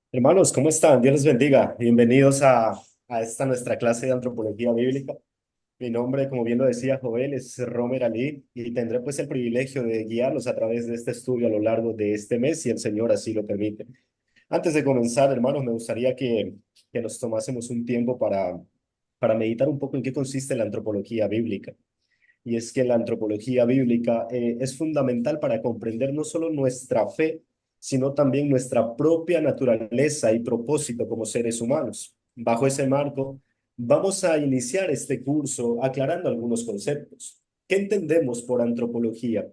Hermanos, ¿cómo están? Dios les bendiga. Bienvenidos a esta nuestra clase de antropología bíblica. Mi nombre, como bien lo decía Joel, es Romer Ali y tendré pues el privilegio de guiarlos a través de este estudio a lo largo de este mes, si el Señor así lo permite. Antes de comenzar, hermanos, me gustaría que nos tomásemos un tiempo para meditar un poco en qué consiste la antropología bíblica. Y es que la antropología bíblica es fundamental para comprender no solo nuestra fe, sino también nuestra propia naturaleza y propósito como seres humanos. Bajo ese marco, vamos a iniciar este curso aclarando algunos conceptos. ¿Qué entendemos por antropología?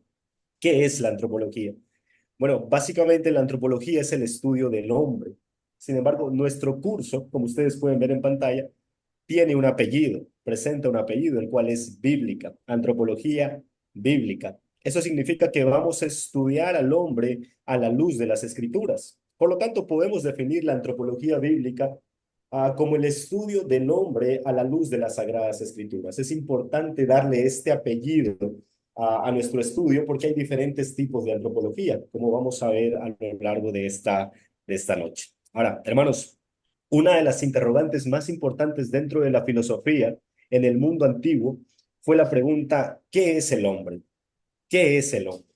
¿Qué es la antropología? Bueno, básicamente la antropología es el estudio del hombre. Sin embargo, nuestro curso, como ustedes pueden ver en pantalla, tiene un apellido, presenta un apellido, el cual es bíblica, antropología bíblica. Eso significa que vamos a estudiar al hombre a la luz de las escrituras. Por lo tanto, podemos definir la antropología bíblica como el estudio del hombre a la luz de las sagradas escrituras. Es importante darle este apellido a nuestro estudio porque hay diferentes tipos de antropología, como vamos a ver a lo largo de esta noche. Ahora, hermanos, una de las interrogantes más importantes dentro de la filosofía en el mundo antiguo fue la pregunta, ¿qué es el hombre? ¿Qué es el hombre?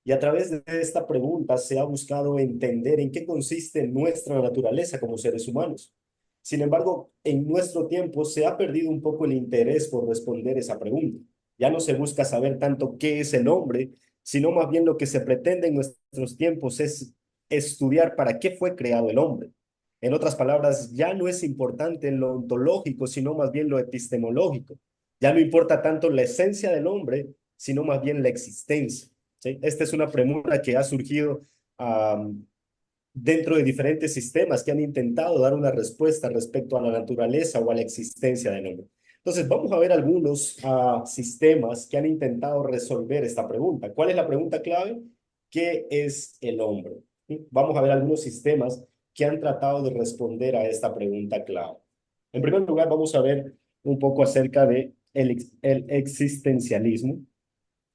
Y a través de esta pregunta se ha buscado entender en qué consiste nuestra naturaleza como seres humanos. Sin embargo, en nuestro tiempo se ha perdido un poco el interés por responder esa pregunta. Ya no se busca saber tanto qué es el hombre, sino más bien lo que se pretende en nuestros tiempos es estudiar para qué fue creado el hombre. En otras palabras, ya no es importante lo ontológico, sino más bien lo epistemológico. Ya no importa tanto la esencia del hombre, sino más bien la existencia. ¿Sí? Esta es una premura que ha surgido dentro de diferentes sistemas que han intentado dar una respuesta respecto a la naturaleza o a la existencia del hombre. Entonces, vamos a ver algunos sistemas que han intentado resolver esta pregunta. ¿Cuál es la pregunta clave? ¿Qué es el hombre? ¿Sí? Vamos a ver algunos sistemas que han tratado de responder a esta pregunta clave. En primer lugar, vamos a ver un poco acerca de el existencialismo.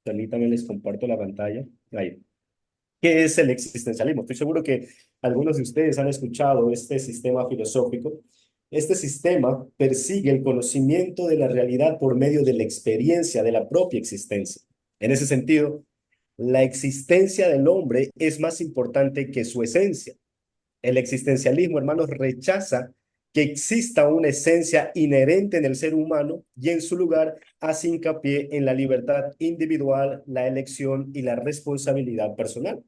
Permítanme, les comparto la pantalla. Ahí. ¿Qué es el existencialismo? Estoy seguro que algunos de ustedes han escuchado este sistema filosófico. Este sistema persigue el conocimiento de la realidad por medio de la experiencia de la propia existencia. En ese sentido, la existencia del hombre es más importante que su esencia. El existencialismo, hermanos, rechaza que exista una esencia inherente en el ser humano y en su lugar hace hincapié en la libertad individual, la elección y la responsabilidad personal.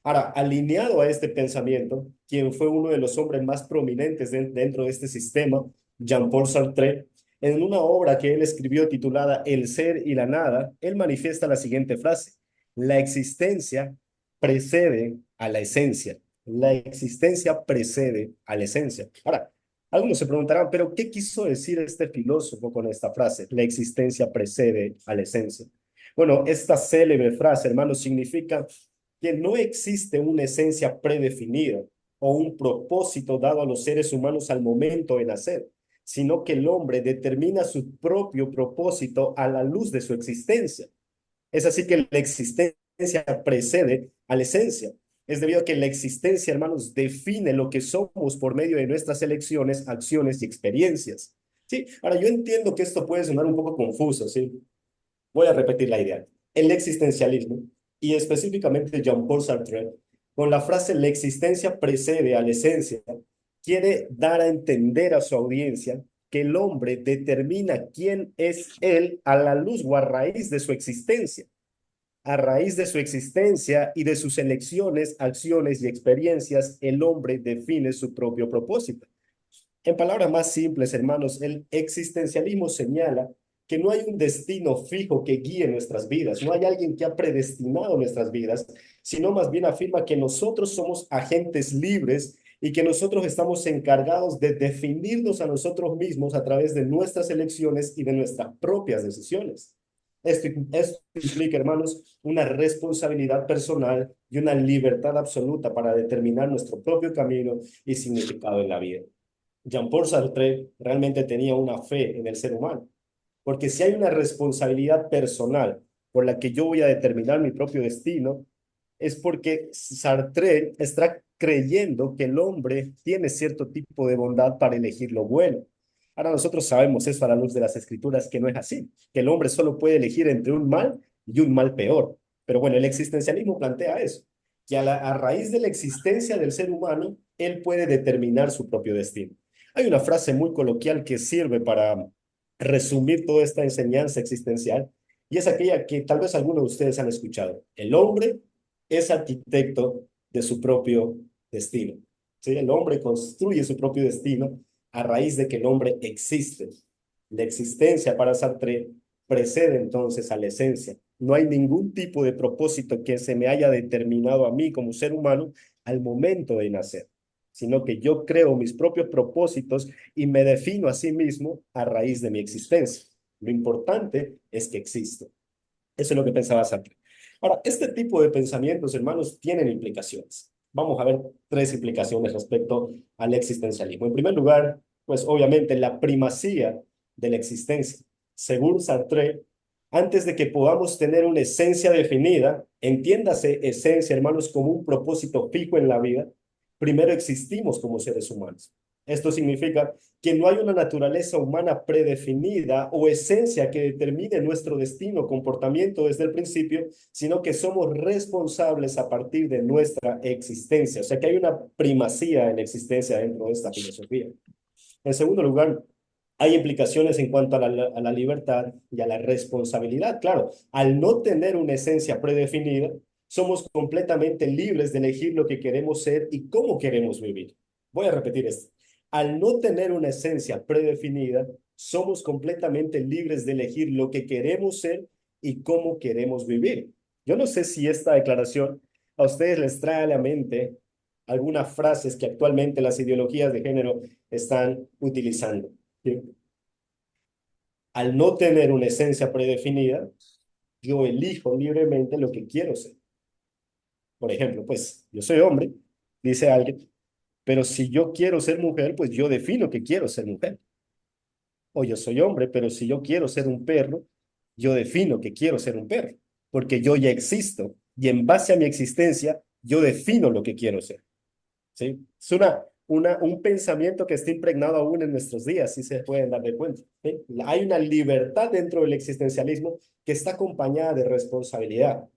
Ahora, alineado a este pensamiento, quien fue uno de los hombres más prominentes dentro de este sistema, Jean-Paul Sartre, en una obra que él escribió titulada El ser y la nada, él manifiesta la siguiente frase: la existencia precede a la esencia. La existencia precede a la esencia. Ahora, algunos se preguntarán, ¿pero qué quiso decir este filósofo con esta frase? La existencia precede a la esencia. Bueno, esta célebre frase, hermanos, significa que no existe una esencia predefinida o un propósito dado a los seres humanos al momento de nacer, sino que el hombre determina su propio propósito a la luz de su existencia. Es así que la existencia precede a la esencia. Es debido a que la existencia, hermanos, define lo que somos por medio de nuestras elecciones, acciones y experiencias. ¿Sí? Ahora, yo entiendo que esto puede sonar un poco confuso, ¿sí? Voy a repetir la idea. El existencialismo, y específicamente Jean-Paul Sartre, con la frase la existencia precede a la esencia, quiere dar a entender a su audiencia que el hombre determina quién es él a la luz o a raíz de su existencia. A raíz de su existencia y de sus elecciones, acciones y experiencias, el hombre define su propio propósito. En palabras más simples, hermanos, el existencialismo señala que no hay un destino fijo que guíe nuestras vidas, no hay alguien que ha predestinado nuestras vidas, sino más bien afirma que nosotros somos agentes libres y que nosotros estamos encargados de definirnos a nosotros mismos a través de nuestras elecciones y de nuestras propias decisiones. Esto implica, hermanos, una responsabilidad personal y una libertad absoluta para determinar nuestro propio camino y significado en la vida. Jean-Paul Sartre realmente tenía una fe en el ser humano, porque si hay una responsabilidad personal por la que yo voy a determinar mi propio destino, es porque Sartre está creyendo que el hombre tiene cierto tipo de bondad para elegir lo bueno. Ahora nosotros sabemos eso a la luz de las escrituras, que no es así, que el hombre solo puede elegir entre un mal y un mal peor. Pero bueno, el existencialismo plantea eso, que a raíz de la existencia del ser humano, él puede determinar su propio destino. Hay una frase muy coloquial que sirve para resumir toda esta enseñanza existencial, y es aquella que tal vez algunos de ustedes han escuchado. El hombre es arquitecto de su propio destino. ¿Sí? El hombre construye su propio destino a raíz de que el hombre existe. La existencia para Sartre precede entonces a la esencia. No hay ningún tipo de propósito que se me haya determinado a mí como ser humano al momento de nacer, sino que yo creo mis propios propósitos y me defino a sí mismo a raíz de mi existencia. Lo importante es que existo. Eso es lo que pensaba Sartre. Ahora, este tipo de pensamientos, hermanos, tienen implicaciones. Vamos a ver tres implicaciones respecto al existencialismo. En primer lugar, pues obviamente la primacía de la existencia. Según Sartre, antes de que podamos tener una esencia definida, entiéndase esencia, hermanos, como un propósito fijo en la vida, primero existimos como seres humanos. Esto significa que no hay una naturaleza humana predefinida o esencia que determine nuestro destino, comportamiento desde el principio, sino que somos responsables a partir de nuestra existencia. O sea que hay una primacía en la existencia dentro de esta filosofía. En segundo lugar, hay implicaciones en cuanto a la libertad y a la responsabilidad. Claro, al no tener una esencia predefinida, somos completamente libres de elegir lo que queremos ser y cómo queremos vivir. Voy a repetir esto. Al no tener una esencia predefinida, somos completamente libres de elegir lo que queremos ser y cómo queremos vivir. Yo no sé si esta declaración a ustedes les trae a la mente algunas frases que actualmente las ideologías de género están utilizando. ¿Sí? Al no tener una esencia predefinida, yo elijo libremente lo que quiero ser. Por ejemplo, pues yo soy hombre, dice alguien, pero si yo quiero ser mujer, pues yo defino que quiero ser mujer. O yo soy hombre, pero si yo quiero ser un perro, yo defino que quiero ser un perro, porque yo ya existo y en base a mi existencia, yo defino lo que quiero ser. ¿Sí? Es un pensamiento que está impregnado aún en nuestros días, si se pueden dar de cuenta. ¿Sí? Hay una libertad dentro del existencialismo que está acompañada de responsabilidad.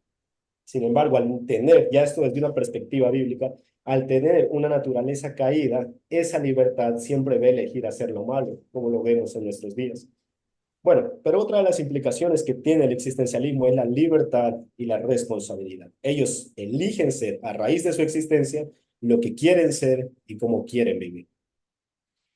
Sin embargo, al tener, ya esto desde una perspectiva bíblica, al tener una naturaleza caída, esa libertad siempre va a elegir hacer lo malo, como lo vemos en nuestros días. Bueno, pero otra de las implicaciones que tiene el existencialismo es la libertad y la responsabilidad. Ellos eligen ser, a raíz de su existencia, lo que quieren ser y cómo quieren vivir.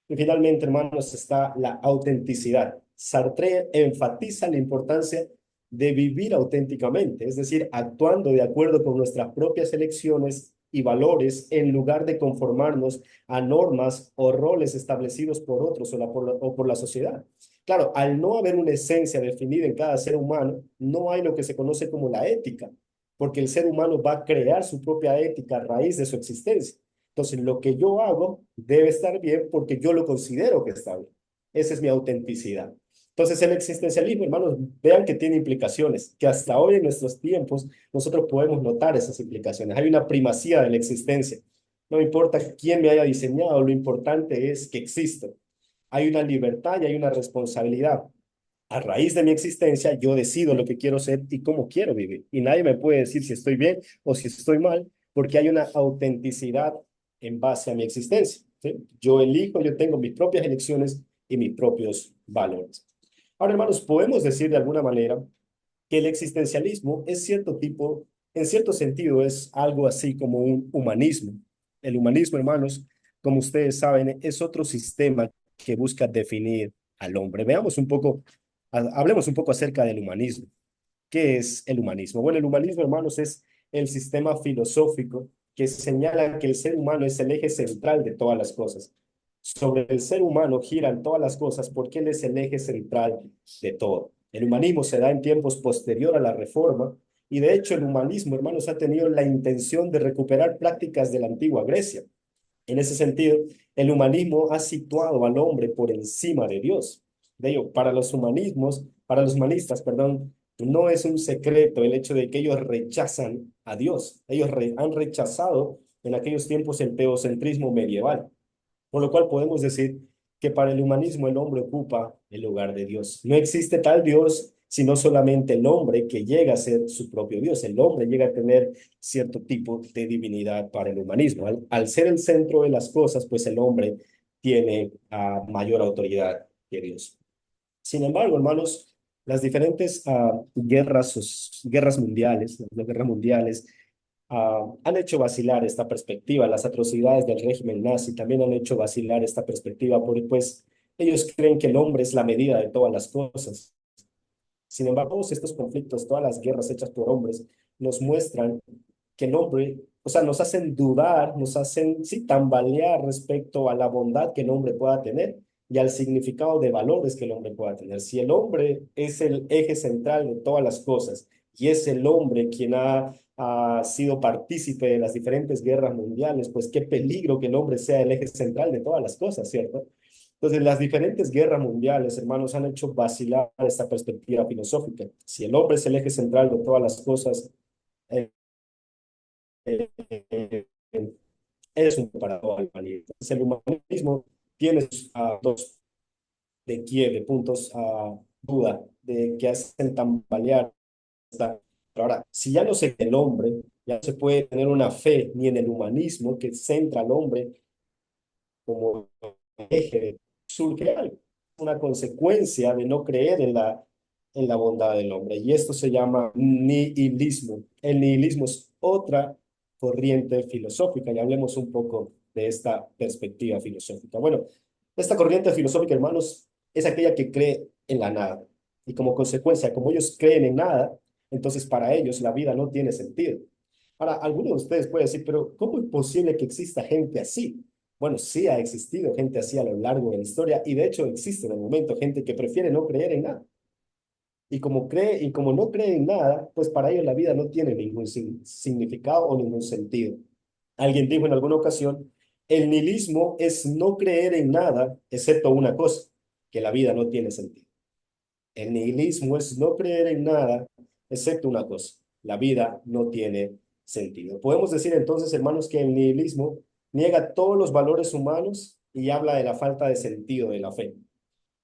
Y finalmente, hermanos, está la autenticidad. Sartre enfatiza la importancia de vivir auténticamente, es decir, actuando de acuerdo con nuestras propias elecciones y valores en lugar de conformarnos a normas o roles establecidos por otros o por la sociedad. Claro, al no haber una esencia definida en cada ser humano, no hay lo que se conoce como la ética, porque el ser humano va a crear su propia ética a raíz de su existencia. Entonces, lo que yo hago debe estar bien porque yo lo considero que está bien. Esa es mi autenticidad. Entonces, el existencialismo, hermanos, vean que tiene implicaciones, que hasta hoy en nuestros tiempos nosotros podemos notar esas implicaciones. Hay una primacía de la existencia. No importa quién me haya diseñado, lo importante es que existo. Hay una libertad y hay una responsabilidad. A raíz de mi existencia, yo decido lo que quiero ser y cómo quiero vivir. Y nadie me puede decir si estoy bien o si estoy mal, porque hay una autenticidad en base a mi existencia. ¿Sí? Yo elijo, yo tengo mis propias elecciones y mis propios valores. Ahora, hermanos, podemos decir de alguna manera que el existencialismo es cierto tipo, en cierto sentido, es algo así como un humanismo. El humanismo, hermanos, como ustedes saben, es otro sistema que busca definir al hombre. Veamos un poco, hablemos un poco acerca del humanismo. ¿Qué es el humanismo? Bueno, el humanismo, hermanos, es el sistema filosófico que señala que el ser humano es el eje central de todas las cosas. Sobre el ser humano giran todas las cosas porque él es el eje central de todo. El humanismo se da en tiempos posterior a la Reforma y de hecho el humanismo, hermanos, ha tenido la intención de recuperar prácticas de la antigua Grecia. En ese sentido, el humanismo ha situado al hombre por encima de Dios. De ello, para los humanistas, perdón, no es un secreto el hecho de que ellos rechazan a Dios. Ellos han rechazado en aquellos tiempos el teocentrismo medieval, por lo cual podemos decir que para el humanismo el hombre ocupa el lugar de Dios. No existe tal Dios, sino solamente el hombre que llega a ser su propio Dios. El hombre llega a tener cierto tipo de divinidad para el humanismo. Al ser el centro de las cosas, pues el hombre tiene mayor autoridad que Dios. Sin embargo, hermanos, las diferentes guerras mundiales, las guerras mundiales, han hecho vacilar esta perspectiva. Las atrocidades del régimen nazi también han hecho vacilar esta perspectiva, porque pues ellos creen que el hombre es la medida de todas las cosas. Sin embargo, todos estos conflictos, todas las guerras hechas por hombres, nos muestran que el hombre, o sea, nos hacen dudar, nos hacen, sí, tambalear respecto a la bondad que el hombre pueda tener y al significado de valores que el hombre pueda tener. Si el hombre es el eje central de todas las cosas y es el hombre quien ha sido partícipe de las diferentes guerras mundiales, pues qué peligro que el hombre sea el eje central de todas las cosas, ¿cierto? Entonces, las diferentes guerras mundiales, hermanos, han hecho vacilar esta perspectiva filosófica. Si el hombre es el eje central de todas las cosas, eh, eh, es un paradoja al humanismo. Entonces, el humanismo tiene sus dos de quiebre, de puntos a duda, de que hacen tambalear. Pero ahora, si ya no se el hombre, ya no se puede tener una fe ni en el humanismo que centra al hombre como eje, surge algo, una consecuencia de no creer en la bondad del hombre. Y esto se llama nihilismo. El nihilismo es otra corriente filosófica y hablemos un poco de esta perspectiva filosófica. Bueno, esta corriente filosófica, hermanos, es aquella que cree en la nada. Y como consecuencia, como ellos creen en nada, entonces para ellos la vida no tiene sentido. Ahora, algunos de ustedes pueden decir, pero ¿cómo es posible que exista gente así? Bueno, sí ha existido gente así a lo largo de la historia y de hecho existe en el momento gente que prefiere no creer en nada. Y como no cree en nada, pues para ellos la vida no tiene ningún significado o ningún sentido. Alguien dijo en alguna ocasión, el nihilismo es no creer en nada, excepto una cosa, que la vida no tiene sentido. El nihilismo es no creer en nada, excepto una cosa, la vida no tiene sentido. Podemos decir entonces, hermanos, que el nihilismo niega todos los valores humanos y habla de la falta de sentido de la fe.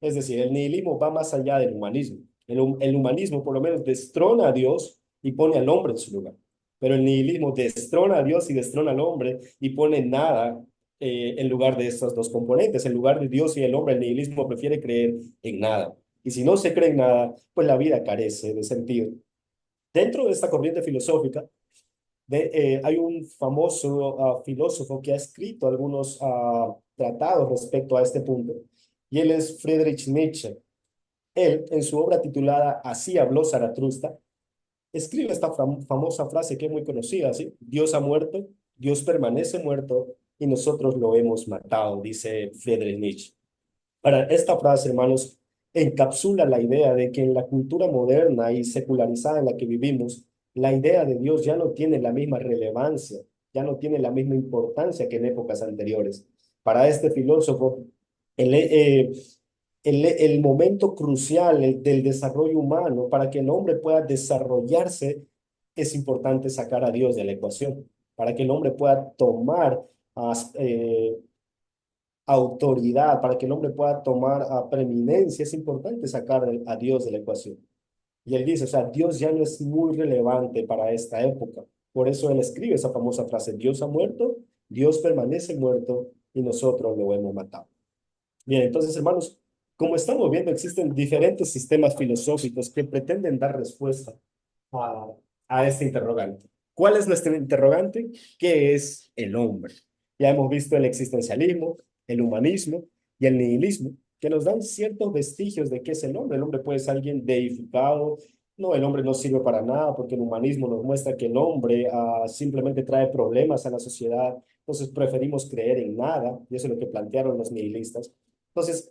Es decir, el nihilismo va más allá del humanismo. El humanismo por lo menos destrona a Dios y pone al hombre en su lugar. Pero el nihilismo destrona a Dios y destrona al hombre y pone nada en lugar de estos dos componentes. En lugar de Dios y el hombre, el nihilismo prefiere creer en nada. Y si no se cree en nada, pues la vida carece de sentido. Dentro de esta corriente filosófica, hay un famoso filósofo que ha escrito algunos tratados respecto a este punto, y él es Friedrich Nietzsche. Él, en su obra titulada Así habló Zaratustra, escribe esta famosa frase que es muy conocida, ¿sí? Dios ha muerto, Dios permanece muerto y nosotros lo hemos matado, dice Friedrich Nietzsche. Ahora, esta frase, hermanos, encapsula la idea de que en la cultura moderna y secularizada en la que vivimos, la idea de Dios ya no tiene la misma relevancia, ya no tiene la misma importancia que en épocas anteriores. Para este filósofo, el, eh, el momento crucial del desarrollo humano, para que el hombre pueda desarrollarse, es importante sacar a Dios de la ecuación, para que el hombre pueda tomar autoridad, para que el hombre pueda tomar preeminencia, es importante sacar a Dios de la ecuación. Y él dice, o sea, Dios ya no es muy relevante para esta época. Por eso él escribe esa famosa frase, Dios ha muerto, Dios permanece muerto y nosotros lo hemos matado. Bien, entonces, hermanos, como estamos viendo, existen diferentes sistemas filosóficos que pretenden dar respuesta a, a este interrogante. ¿Cuál es nuestro interrogante? ¿Qué es el hombre? Ya hemos visto el existencialismo, el humanismo y el nihilismo, que nos dan ciertos vestigios de qué es el hombre. El hombre puede ser alguien deificado. No, el hombre no sirve para nada porque el humanismo nos muestra que el hombre simplemente trae problemas a la sociedad. Entonces preferimos creer en nada, y eso es lo que plantearon los nihilistas. Entonces,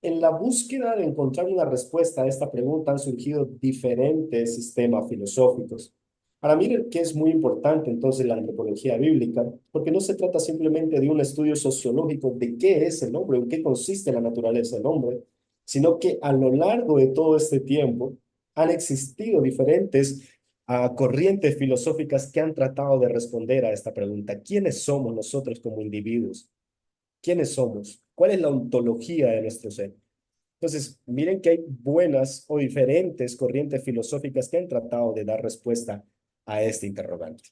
en la búsqueda de encontrar una respuesta a esta pregunta han surgido diferentes sistemas filosóficos. Para mí que es muy importante entonces la antropología bíblica, porque no se trata simplemente de un estudio sociológico de qué es el hombre, en qué consiste la naturaleza del hombre, sino que a lo largo de todo este tiempo han existido diferentes a corrientes filosóficas que han tratado de responder a esta pregunta. ¿Quiénes somos nosotros como individuos? ¿Quiénes somos? ¿Cuál es la ontología de nuestro ser? Entonces, miren que hay buenas o diferentes corrientes filosóficas que han tratado de dar respuesta a este interrogante.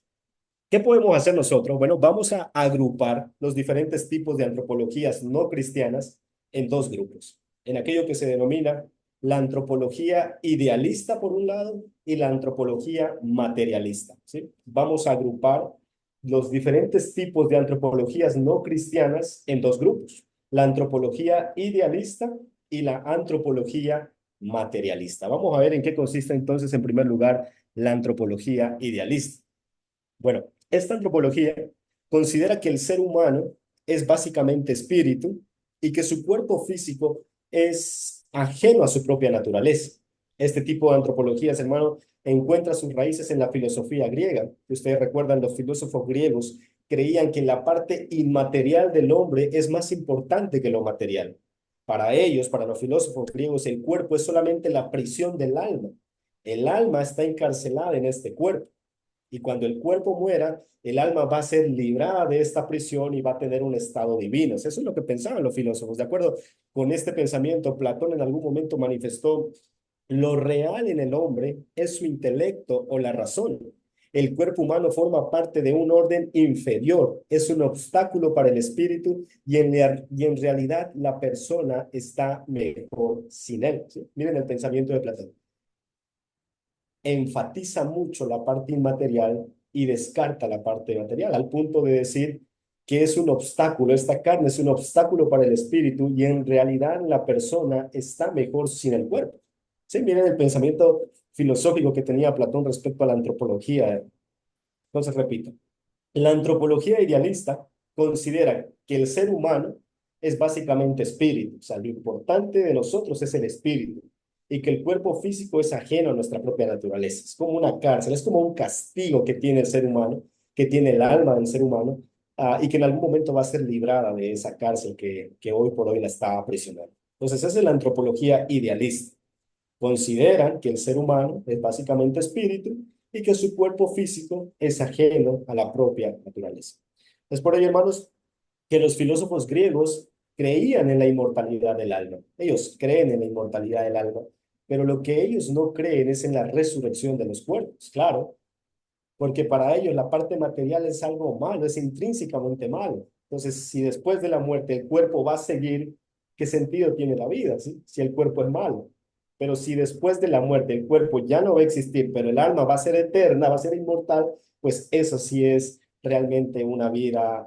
¿Qué podemos hacer nosotros? Bueno, vamos a agrupar los diferentes tipos de antropologías no cristianas en dos grupos. En aquello que se denomina la antropología idealista por un lado y la antropología materialista, ¿sí? Vamos a agrupar los diferentes tipos de antropologías no cristianas en dos grupos, la antropología idealista y la antropología materialista. Vamos a ver en qué consiste entonces, en primer lugar, la antropología idealista. Bueno, esta antropología considera que el ser humano es básicamente espíritu y que su cuerpo físico es ajeno a su propia naturaleza. Este tipo de antropologías, hermano, encuentra sus raíces en la filosofía griega. Si ustedes recuerdan, los filósofos griegos creían que la parte inmaterial del hombre es más importante que lo material. Para ellos, para los filósofos griegos, el cuerpo es solamente la prisión del alma. El alma está encarcelada en este cuerpo. Y cuando el cuerpo muera, el alma va a ser librada de esta prisión y va a tener un estado divino. Eso es lo que pensaban los filósofos. De acuerdo con este pensamiento, Platón en algún momento manifestó: lo real en el hombre es su intelecto o la razón. El cuerpo humano forma parte de un orden inferior, es un obstáculo para el espíritu y en realidad la persona está mejor sin él. ¿Sí? Miren el pensamiento de Platón. Enfatiza mucho la parte inmaterial y descarta la parte material, al punto de decir que es un obstáculo, esta carne es un obstáculo para el espíritu y en realidad la persona está mejor sin el cuerpo. Sí, miren el pensamiento filosófico que tenía Platón respecto a la antropología. Entonces, repito, la antropología idealista considera que el ser humano es básicamente espíritu, o sea, lo importante de nosotros es el espíritu y que el cuerpo físico es ajeno a nuestra propia naturaleza. Es como una cárcel, es como un castigo que tiene el ser humano, que tiene el alma del ser humano, y que en algún momento va a ser librada de esa cárcel que hoy por hoy la está aprisionando. Entonces, esa es la antropología idealista. Consideran que el ser humano es básicamente espíritu y que su cuerpo físico es ajeno a la propia naturaleza. Es por ello, hermanos, que los filósofos griegos creían en la inmortalidad del alma. Ellos creen en la inmortalidad del alma, pero lo que ellos no creen es en la resurrección de los cuerpos, claro, porque para ellos la parte material es algo malo, es intrínsecamente malo. Entonces, si después de la muerte el cuerpo va a seguir, ¿qué sentido tiene la vida, sí? Si el cuerpo es malo? Pero si después de la muerte el cuerpo ya no va a existir, pero el alma va a ser eterna, va a ser inmortal, pues eso sí es realmente una vida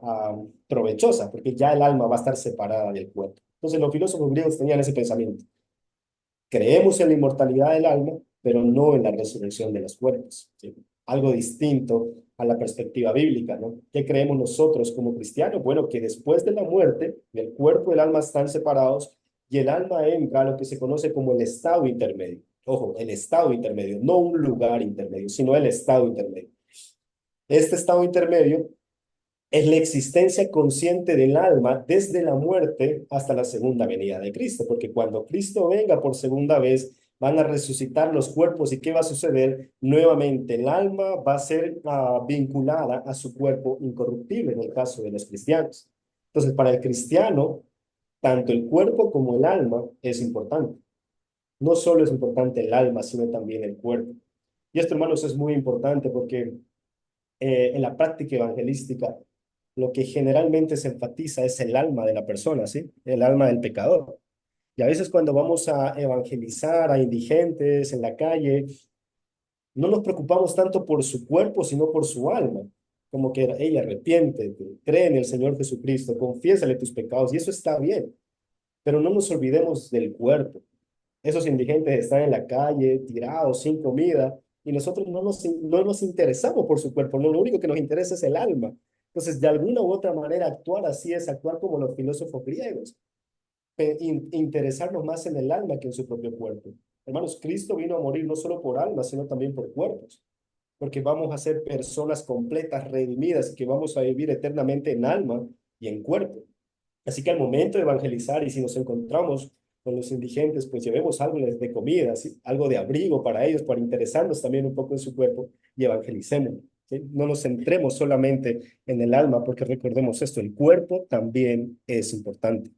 provechosa, porque ya el alma va a estar separada del cuerpo. Entonces los filósofos griegos tenían ese pensamiento. Creemos en la inmortalidad del alma, pero no en la resurrección de los cuerpos, ¿sí? Algo distinto a la perspectiva bíblica, ¿no? ¿Qué creemos nosotros como cristianos? Bueno, que después de la muerte, el cuerpo y el alma están separados y el alma entra a lo que se conoce como el estado intermedio. Ojo, el estado intermedio, no un lugar intermedio, sino el estado intermedio. Este estado intermedio es la existencia consciente del alma desde la muerte hasta la segunda venida de Cristo, porque cuando Cristo venga por segunda vez, van a resucitar los cuerpos y ¿qué va a suceder? Nuevamente, el alma va a ser vinculada a su cuerpo incorruptible en el caso de los cristianos. Entonces, para el cristiano, tanto el cuerpo como el alma es importante. No solo es importante el alma, sino también el cuerpo. Y esto, hermanos, es muy importante porque en la práctica evangelística, lo que generalmente se enfatiza es el alma de la persona, ¿sí? El alma del pecador. Y a veces cuando vamos a evangelizar a indigentes en la calle, no nos preocupamos tanto por su cuerpo, sino por su alma. Como que ella arrepiente, cree en el Señor Jesucristo, confiésale tus pecados, y eso está bien. Pero no nos olvidemos del cuerpo. Esos indigentes están en la calle, tirados, sin comida, y nosotros no nos interesamos por su cuerpo, no, lo único que nos interesa es el alma. Entonces, de alguna u otra manera, actuar así es actuar como los filósofos griegos, interesarnos más en el alma que en su propio cuerpo. Hermanos, Cristo vino a morir no solo por alma, sino también por cuerpos, porque vamos a ser personas completas, redimidas, y que vamos a vivir eternamente en alma y en cuerpo. Así que al momento de evangelizar y si nos encontramos con los indigentes, pues llevemos algo de comida, ¿sí? Algo de abrigo para ellos, para interesarnos también un poco en su cuerpo y evangelicemos. ¿Sí? No nos centremos solamente en el alma, porque recordemos esto, el cuerpo también es importante.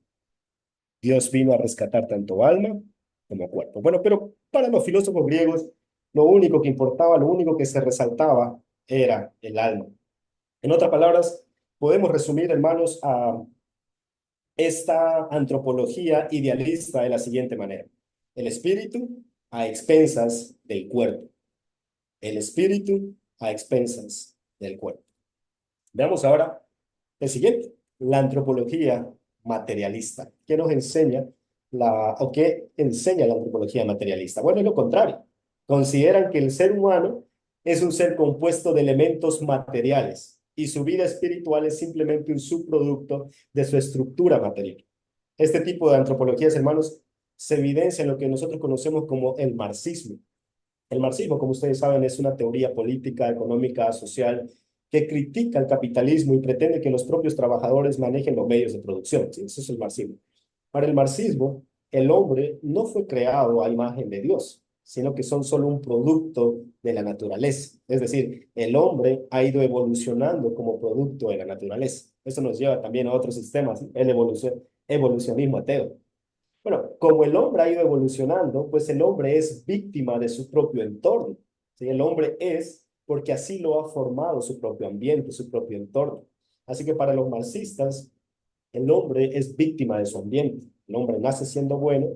Dios vino a rescatar tanto alma como cuerpo. Bueno, pero para los filósofos griegos, lo único que importaba, lo único que se resaltaba era el alma. En otras palabras, podemos resumir, hermanos, a esta antropología idealista de la siguiente manera. El espíritu a expensas del cuerpo. El espíritu a expensas del cuerpo. Veamos ahora el siguiente, la antropología materialista. ¿Qué nos enseña o qué enseña la antropología materialista? Bueno, es lo contrario. Consideran que el ser humano es un ser compuesto de elementos materiales y su vida espiritual es simplemente un subproducto de su estructura material. Este tipo de antropologías, hermanos, se evidencia en lo que nosotros conocemos como el marxismo. El marxismo, como ustedes saben, es una teoría política, económica, social, que critica el capitalismo y pretende que los propios trabajadores manejen los medios de producción. ¿Sí? Eso es el marxismo. Para el marxismo, el hombre no fue creado a imagen de Dios, sino que son solo un producto de la naturaleza. Es decir, el hombre ha ido evolucionando como producto de la naturaleza. Eso nos lleva también a otros sistemas, ¿sí? El evolucionismo ateo. Bueno, como el hombre ha ido evolucionando, pues el hombre es víctima de su propio entorno. ¿Sí? El hombre es porque así lo ha formado su propio ambiente, su propio entorno. Así que para los marxistas, el hombre es víctima de su ambiente. El hombre nace siendo bueno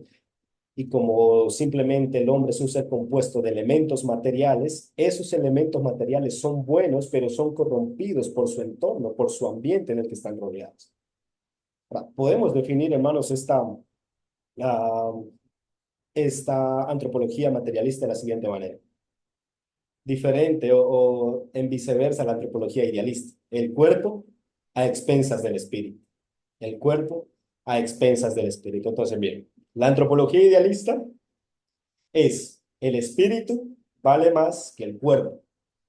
y como simplemente el hombre es un ser compuesto de elementos materiales, esos elementos materiales son buenos, pero son corrompidos por su entorno, por su ambiente en el que están rodeados. Ahora, podemos definir, hermanos, ah, esta antropología materialista de la siguiente manera. Diferente o en viceversa la antropología idealista. El cuerpo a expensas del espíritu. El cuerpo a expensas del espíritu. Entonces, bien, la antropología idealista es el espíritu vale más que el cuerpo.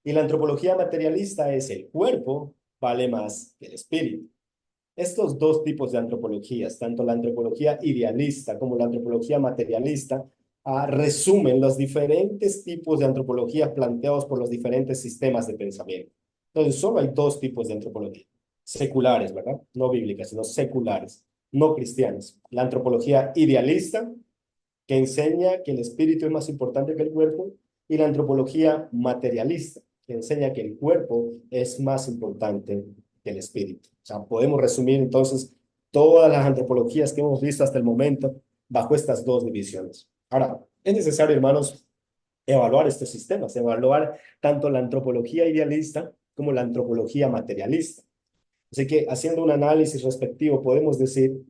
Y la antropología materialista es el cuerpo vale más que el espíritu. Estos dos tipos de antropologías, tanto la antropología idealista como la antropología materialista, resumen los diferentes tipos de antropología planteados por los diferentes sistemas de pensamiento. Entonces, solo hay dos tipos de antropología, seculares, ¿verdad? No bíblicas, sino seculares, no cristianas. La antropología idealista, que enseña que el espíritu es más importante que el cuerpo, y la antropología materialista, que enseña que el cuerpo es más importante que el espíritu. O sea, podemos resumir entonces todas las antropologías que hemos visto hasta el momento bajo estas dos divisiones. Ahora, es necesario, hermanos, evaluar estos sistemas, evaluar tanto la antropología idealista como la antropología materialista. Así que haciendo un análisis respectivo, podemos decir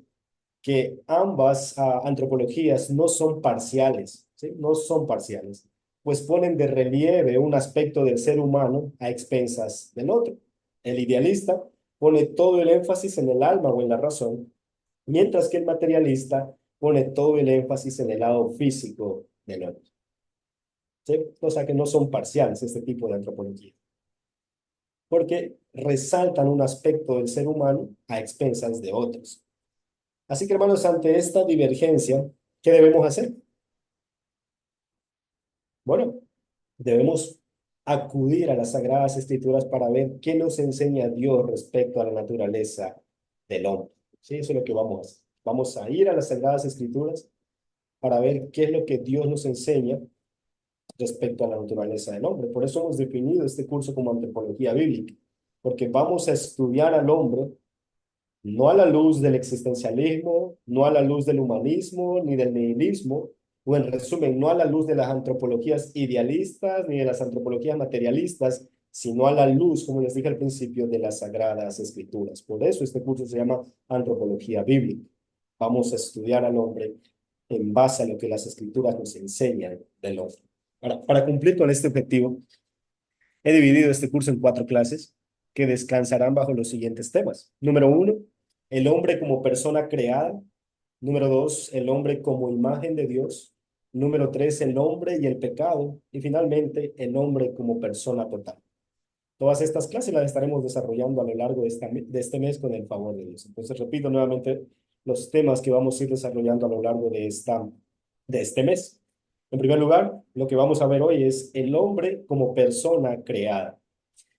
que ambas antropologías no son parciales, ¿sí? No son parciales, pues ponen de relieve un aspecto del ser humano a expensas del otro. El idealista pone todo el énfasis en el alma o en la razón, mientras que el materialista pone todo el énfasis en el lado físico del otro. ¿Sí? O sea que no son parciales este tipo de antropología, porque resaltan un aspecto del ser humano a expensas de otros. Así que, hermanos, ante esta divergencia, ¿qué debemos hacer? Bueno, debemos acudir a las Sagradas Escrituras para ver qué nos enseña Dios respecto a la naturaleza del hombre. Sí, eso es lo que vamos a hacer. Vamos a ir a las Sagradas Escrituras para ver qué es lo que Dios nos enseña respecto a la naturaleza del hombre. Por eso hemos definido este curso como antropología bíblica, porque vamos a estudiar al hombre no a la luz del existencialismo, no a la luz del humanismo, ni del nihilismo, o en resumen, no a la luz de las antropologías idealistas ni de las antropologías materialistas, sino a la luz, como les dije al principio, de las Sagradas Escrituras. Por eso este curso se llama Antropología Bíblica. Vamos a estudiar al hombre en base a lo que las Escrituras nos enseñan del hombre. Ahora, para cumplir con este objetivo, he dividido este curso en 4 clases que descansarán bajo los siguientes temas. Número 1, el hombre como persona creada. Número 2, el hombre como imagen de Dios. Número 3, el hombre y el pecado. Y finalmente, el hombre como persona total. Todas estas clases las estaremos desarrollando a lo largo de este mes con el favor de Dios. Entonces, repito nuevamente los temas que vamos a ir desarrollando a lo largo de este mes. En primer lugar, lo que vamos a ver hoy es el hombre como persona creada.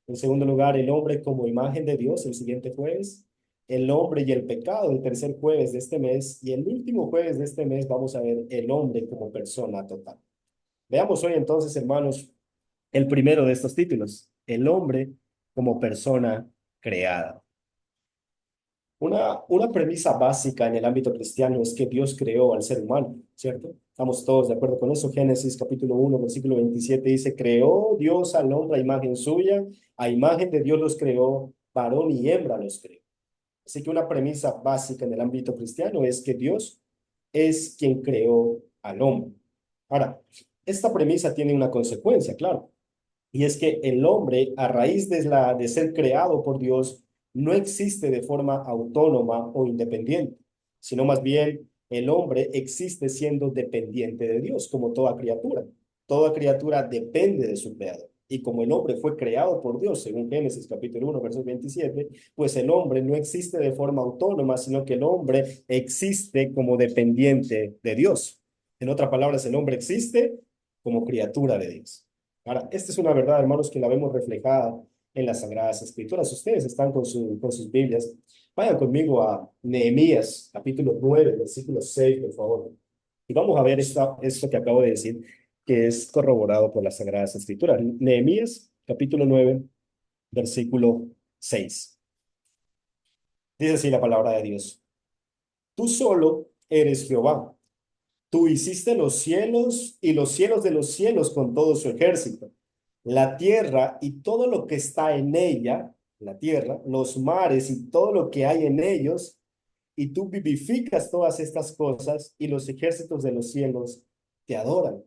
En segundo lugar, el hombre como imagen de Dios, el siguiente jueves. El hombre y el pecado, el tercer jueves de este mes. Y el último jueves de este mes vamos a ver el hombre como persona total. Veamos hoy entonces, hermanos, el primero de estos títulos, el hombre como persona creada. Una premisa básica en el ámbito cristiano es que Dios creó al ser humano, ¿cierto? Estamos todos de acuerdo con eso. Génesis capítulo 1, versículo 27 dice, creó Dios al hombre a imagen suya, a imagen de Dios los creó, varón y hembra los creó. Así que una premisa básica en el ámbito cristiano es que Dios es quien creó al hombre. Ahora, esta premisa tiene una consecuencia, claro. Y es que el hombre, a raíz de ser creado por Dios, no existe de forma autónoma o independiente, sino más bien el hombre existe siendo dependiente de Dios, como toda criatura. Toda criatura depende de su creador. Y como el hombre fue creado por Dios, según Génesis capítulo 1, verso 27, pues el hombre no existe de forma autónoma, sino que el hombre existe como dependiente de Dios. En otras palabras, el hombre existe como criatura de Dios. Ahora, esta es una verdad, hermanos, que la vemos reflejada en las Sagradas Escrituras. Ustedes están con sus Biblias. Vayan conmigo a Nehemías, capítulo 9, versículo 6, por favor. Y vamos a ver esto que acabo de decir, que es corroborado por las Sagradas Escrituras. Nehemías, capítulo 9, versículo 6. Dice así la palabra de Dios. Tú solo eres Jehová. Tú hiciste los cielos y los cielos de los cielos con todo su ejército, la tierra y todo lo que está en ella, la tierra, los mares y todo lo que hay en ellos, y tú vivificas todas estas cosas y los ejércitos de los cielos te adoran.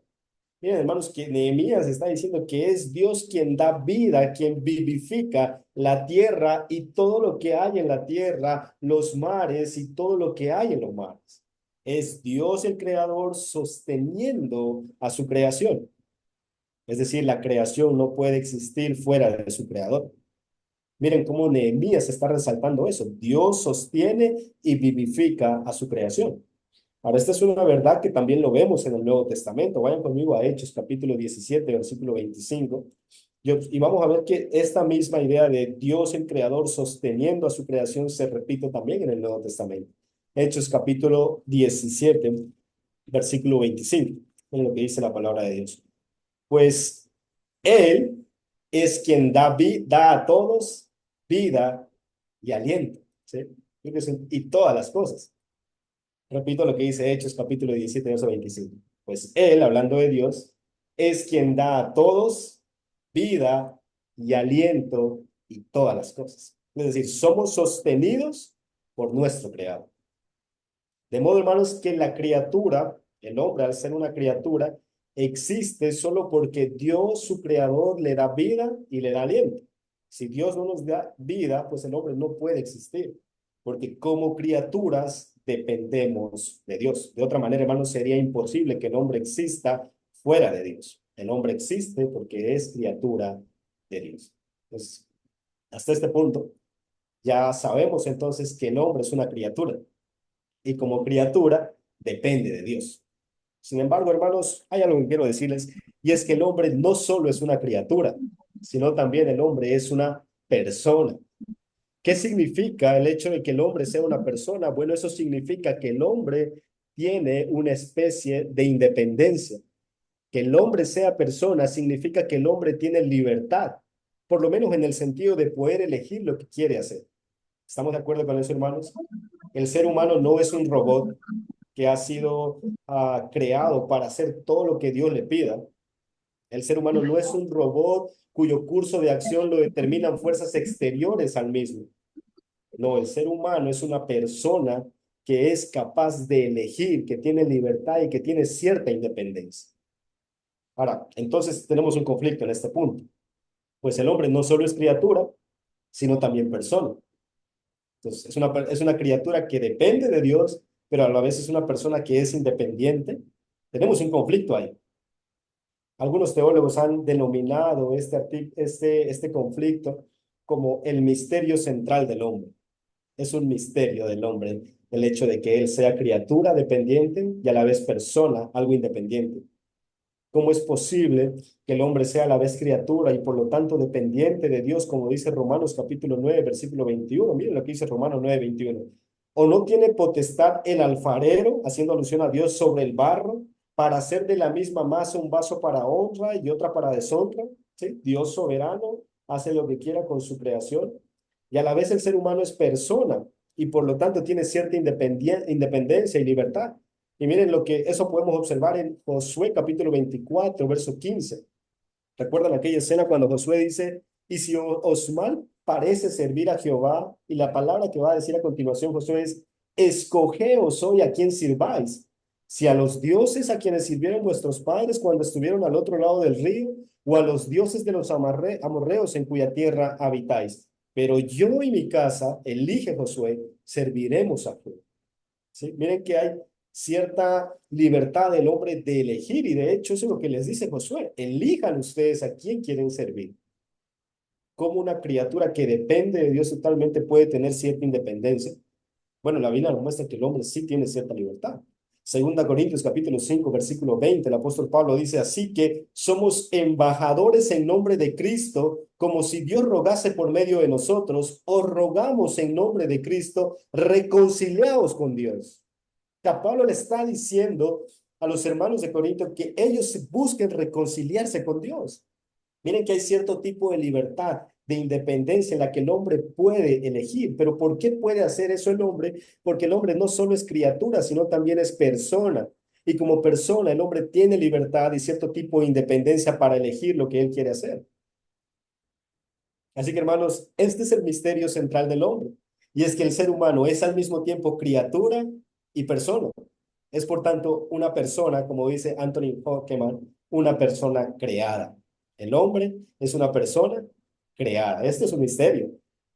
Miren, hermanos, que Nehemías está diciendo que es Dios quien da vida, quien vivifica la tierra y todo lo que hay en la tierra, los mares y todo lo que hay en los mares. Es Dios el creador sosteniendo a su creación. Es decir, la creación no puede existir fuera de su creador. Miren cómo Nehemías está resaltando eso. Dios sostiene y vivifica a su creación. Ahora, esta es una verdad que también lo vemos en el Nuevo Testamento. Vayan conmigo a Hechos, capítulo 17, versículo 25. Y vamos a ver que esta misma idea de Dios el creador sosteniendo a su creación se repite también en el Nuevo Testamento. Hechos, capítulo 17, versículo 25. En lo que dice la palabra de Dios. Pues Él es quien da a todos vida y aliento. ¿Sí? Y todas las cosas. Repito lo que dice Hechos capítulo 17, verso 25. Pues Él, hablando de Dios, es quien da a todos vida y aliento y todas las cosas. Es decir, somos sostenidos por nuestro Creador. De modo, hermanos, que la criatura, el hombre, al ser una criatura, existe solo porque Dios, su Creador, le da vida y le da aliento. Si Dios no nos da vida, pues el hombre no puede existir, porque como criaturas dependemos de Dios. De otra manera, hermanos, sería imposible que el hombre exista fuera de Dios. El hombre existe porque es criatura de Dios. Entonces, hasta este punto, ya sabemos entonces que el hombre es una criatura y como criatura depende de Dios. Sin embargo, hermanos, hay algo que quiero decirles, y es que el hombre no solo es una criatura, sino también el hombre es una persona. ¿Qué significa el hecho de que el hombre sea una persona? Bueno, eso significa que el hombre tiene una especie de independencia. Que el hombre sea persona significa que el hombre tiene libertad, por lo menos en el sentido de poder elegir lo que quiere hacer. ¿Estamos de acuerdo con eso, hermanos? El ser humano no es un robot que ha sido creado para hacer todo lo que Dios le pida. El ser humano no es un robot cuyo curso de acción lo determinan fuerzas exteriores al mismo. No, el ser humano es una persona que es capaz de elegir, que tiene libertad y que tiene cierta independencia. Ahora, entonces tenemos un conflicto en este punto. Pues el hombre no solo es criatura, sino también persona. Entonces, es una criatura que depende de Dios, pero a la vez es una persona que es independiente. Tenemos un conflicto ahí. Algunos teólogos han denominado este conflicto como el misterio central del hombre. Es un misterio del hombre. el hecho de que él sea criatura dependiente y a la vez persona, algo independiente. ¿Cómo es posible que el hombre sea a la vez criatura y por lo tanto dependiente de Dios, como dice Romanos capítulo 9 versículo 21? Miren lo que dice Romanos 9 21. ¿O no tiene potestad el alfarero, haciendo alusión a Dios, sobre el barro, para hacer de la misma masa un vaso para honra y otra para deshonra? ¿Sí? Dios soberano hace lo que quiera con su creación. Y a la vez el ser humano es persona y por lo tanto tiene cierta independencia y libertad. Y miren lo que eso podemos observar en Josué capítulo 24, verso 15. ¿Recuerdan aquella escena cuando Josué dice, y si os mal parece servir a Jehová? Y la palabra que va a decir a continuación Josué es, escogeos hoy a quién sirváis, si a los dioses a quienes sirvieron vuestros padres cuando estuvieron al otro lado del río, o a los dioses de los amorreos en cuya tierra habitáis. Pero yo y mi casa, elige Josué, serviremos a Jehová. ¿Sí? Miren que hay cierta libertad del hombre de elegir y de hecho eso es lo que les dice Josué. Elijan ustedes a quién quieren servir. Como una criatura que depende de Dios totalmente puede tener cierta independencia. Bueno, la Biblia nos muestra que el hombre sí tiene cierta libertad. Segunda Corintios capítulo 5 versículo 20, el apóstol Pablo dice así que somos embajadores en nombre de Cristo, como si Dios rogase por medio de nosotros, o rogamos en nombre de Cristo, reconciliados con Dios. Pablo le está diciendo a los hermanos de Corinto que ellos busquen reconciliarse con Dios. Miren que hay cierto tipo de libertad, de independencia en la que el hombre puede elegir. Pero ¿por qué puede hacer eso el hombre? Porque el hombre no solo es criatura, sino también es persona. Y como persona, el hombre tiene libertad y cierto tipo de independencia para elegir lo que él quiere hacer. Así que, hermanos, este es el misterio central del hombre. Y es que el ser humano es al mismo tiempo criatura y persona. Es, por tanto, una persona, como dice Anthony Hockeman, una persona creada. El hombre es una persona creada. Este es un misterio,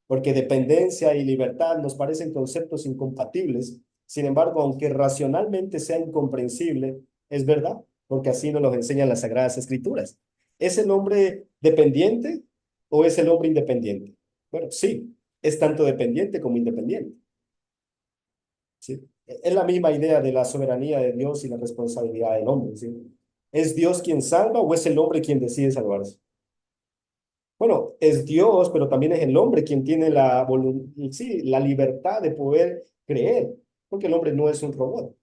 porque dependencia y libertad nos parecen conceptos incompatibles. Sin embargo, aunque racionalmente sea incomprensible, es verdad, porque así nos lo enseñan las Sagradas Escrituras. ¿Es el hombre dependiente o es el hombre independiente? Bueno, sí, es tanto dependiente como independiente. ¿Sí? Es la misma idea de la soberanía de Dios y la responsabilidad del hombre. ¿Sí? ¿Es Dios quien salva o es el hombre quien decide salvarse? Bueno, es Dios, pero también es el hombre quien tiene sí, la libertad de poder creer, porque el hombre no es un robot.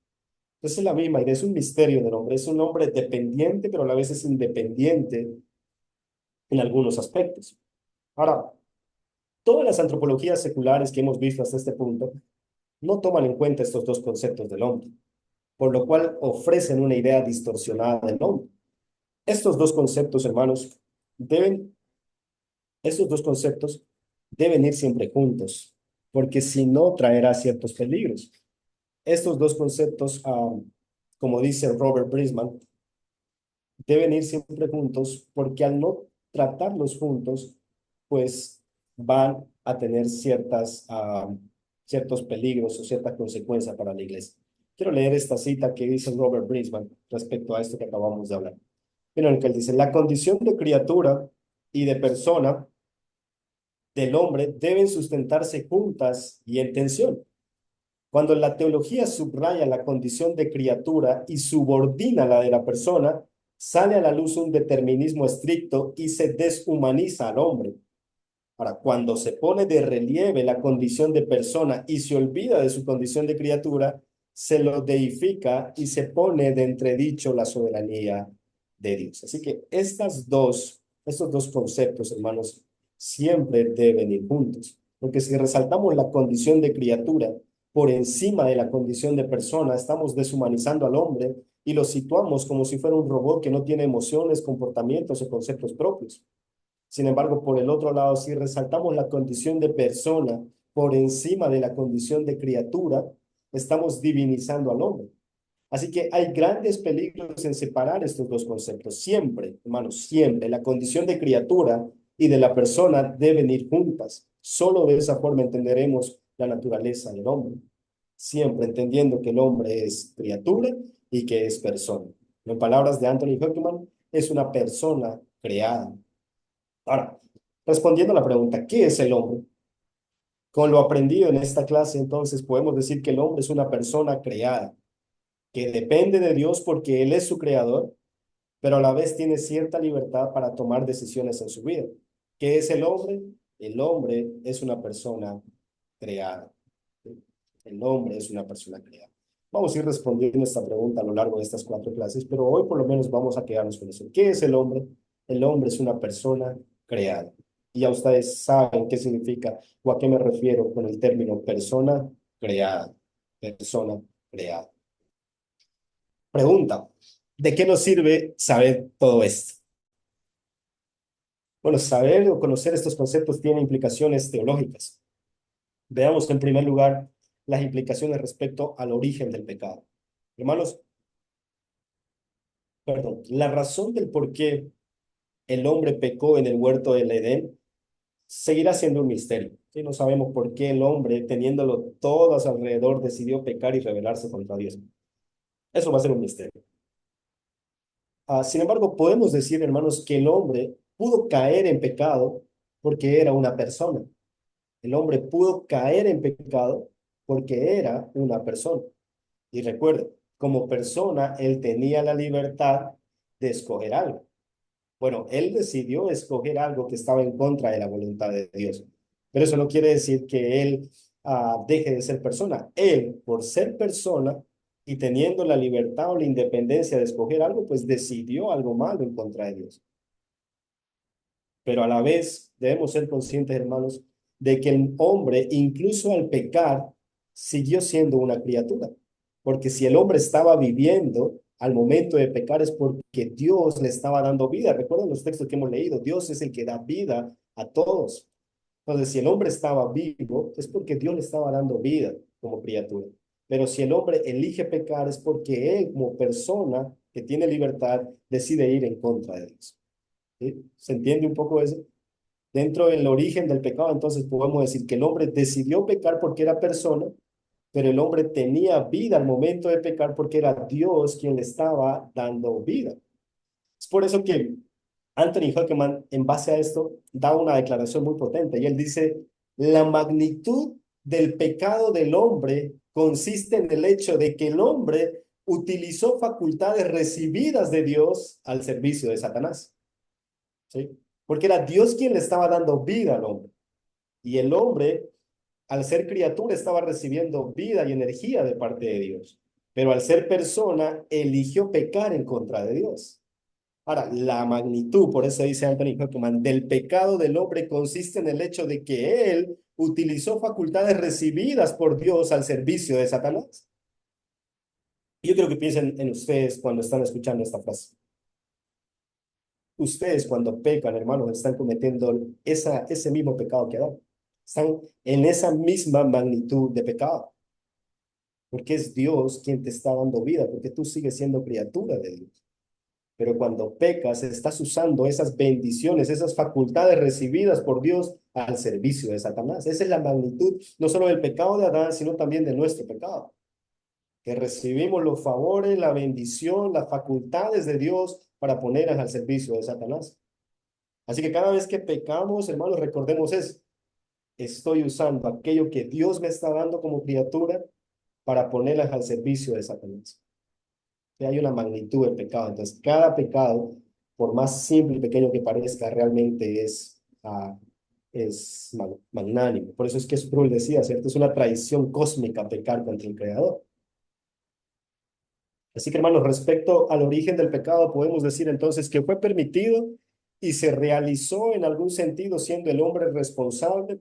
Entonces es la misma idea, es un misterio del hombre, es un hombre dependiente, pero a la vez es independiente en algunos aspectos. Ahora, todas las antropologías seculares que hemos visto hasta este punto no toman en cuenta estos dos conceptos del hombre, por lo cual ofrecen una idea distorsionada del hombre. Estos dos conceptos, hermanos, deben, estos dos conceptos deben ir siempre juntos, porque si no traerá ciertos peligros. Estos dos conceptos, como dice Robert Brisman, deben ir siempre juntos, porque al no tratarlos juntos, pues van a tener ciertos peligros o ciertas consecuencias para la iglesia. Quiero leer esta cita que dice Robert Brisman respecto a esto que acabamos de hablar. Miren lo que él dice: la condición de criatura y de persona del hombre deben sustentarse juntas y en tensión. Cuando la teología subraya la condición de criatura y subordina la de la persona, sale a la luz un determinismo estricto y se deshumaniza al hombre. Ahora, cuando se pone de relieve la condición de persona y se olvida de su condición de criatura, se lo deifica y se pone de entredicho la soberanía de Dios. Así que estos dos conceptos, hermanos, siempre deben ir juntos. Porque si resaltamos la condición de criatura por encima de la condición de persona, estamos deshumanizando al hombre y lo situamos como si fuera un robot que no tiene emociones, comportamientos o conceptos propios. Sin embargo, por el otro lado, si resaltamos la condición de persona por encima de la condición de criatura, estamos divinizando al hombre. Así que hay grandes peligros en separar estos dos conceptos. Siempre, hermanos, siempre la condición de criatura y de la persona deben ir juntas. Solo de esa forma entenderemos la naturaleza del hombre. Siempre entendiendo que el hombre es criatura y que es persona. En palabras de Anthony Huckman, es una persona creada. Ahora, respondiendo a la pregunta, ¿qué es el hombre? Con lo aprendido en esta clase, entonces podemos decir que el hombre es una persona creada, que depende de Dios porque Él es su creador, pero a la vez tiene cierta libertad para tomar decisiones en su vida. ¿Qué es el hombre? El hombre es una persona creada. El hombre es una persona creada. Vamos a ir respondiendo esta pregunta a lo largo de estas 4 clases, pero hoy por lo menos vamos a quedarnos con eso. ¿Qué es el hombre? El hombre es una persona creada. Y ya ustedes saben qué significa o a qué me refiero con el término persona creada. Persona creada. Pregunta, ¿de qué nos sirve saber todo esto? Bueno, saber o conocer estos conceptos tiene implicaciones teológicas. Veamos en primer lugar las implicaciones respecto al origen del pecado. Hermanos, perdón, la razón del por qué el hombre pecó en el huerto del Edén seguirá siendo un misterio. ¿Sí? No sabemos por qué el hombre, teniéndolo todo a su alrededor, decidió pecar y rebelarse contra Dios. Eso va a ser un misterio. Sin embargo, podemos decir, hermanos, que el hombre pudo caer en pecado porque era una persona. El hombre pudo caer en pecado porque era una persona. Y recuerden, como persona, él tenía la libertad de escoger algo. Bueno, él decidió escoger algo que estaba en contra de la voluntad de Dios. Pero eso no quiere decir que él deje de ser persona. Él, por ser persona y teniendo la libertad o la independencia de escoger algo, pues decidió algo malo en contra de Dios. Pero a la vez debemos ser conscientes, hermanos, de que el hombre, incluso al pecar, siguió siendo una criatura. Porque si el hombre estaba viviendo al momento de pecar es porque Dios le estaba dando vida. Recuerden los textos que hemos leído, Dios es el que da vida a todos. Entonces, si el hombre estaba vivo, es porque Dios le estaba dando vida como criatura. Pero si el hombre elige pecar, es porque él, como persona que tiene libertad, decide ir en contra de Dios. ¿Sí? ¿Se entiende un poco eso? Dentro del origen del pecado, entonces podemos decir que el hombre decidió pecar porque era persona, pero el hombre tenía vida al momento de pecar porque era Dios quien le estaba dando vida. Es por eso que Anthony Huckeman, en base a esto, da una declaración muy potente y él dice, la magnitud del pecado del hombre consiste en el hecho de que el hombre utilizó facultades recibidas de Dios al servicio de Satanás. ¿Sí? Porque era Dios quien le estaba dando vida al hombre. Y el hombre, al ser criatura, estaba recibiendo vida y energía de parte de Dios. Pero al ser persona, eligió pecar en contra de Dios. Ahora, la magnitud, por eso dice Anthony Huckeman, del pecado del hombre consiste en el hecho de que él utilizó facultades recibidas por Dios al servicio de Satanás. Y yo quiero que piensen en ustedes cuando están escuchando esta frase. Ustedes cuando pecan, hermanos, están cometiendo ese mismo pecado que Adán. Están en esa misma magnitud de pecado. Porque es Dios quien te está dando vida, porque tú sigues siendo criatura de Dios. Pero cuando pecas, estás usando esas bendiciones, esas facultades recibidas por Dios al servicio de Satanás. Esa es la magnitud, no solo del pecado de Adán, sino también de nuestro pecado. Que recibimos los favores, la bendición, las facultades de Dios para ponerlas al servicio de Satanás. Así que cada vez que pecamos, hermanos, recordemos eso. Estoy usando aquello que Dios me está dando como criatura para ponerlas al servicio de Satanás. Que hay una magnitud del pecado. Entonces, cada pecado, por más simple y pequeño que parezca, realmente es magnánimo. Por eso es que Sproul decía, ¿cierto? Es una traición cósmica pecar contra el Creador. Así que, hermanos, respecto al origen del pecado, podemos decir entonces que fue permitido y se realizó en algún sentido siendo el hombre responsable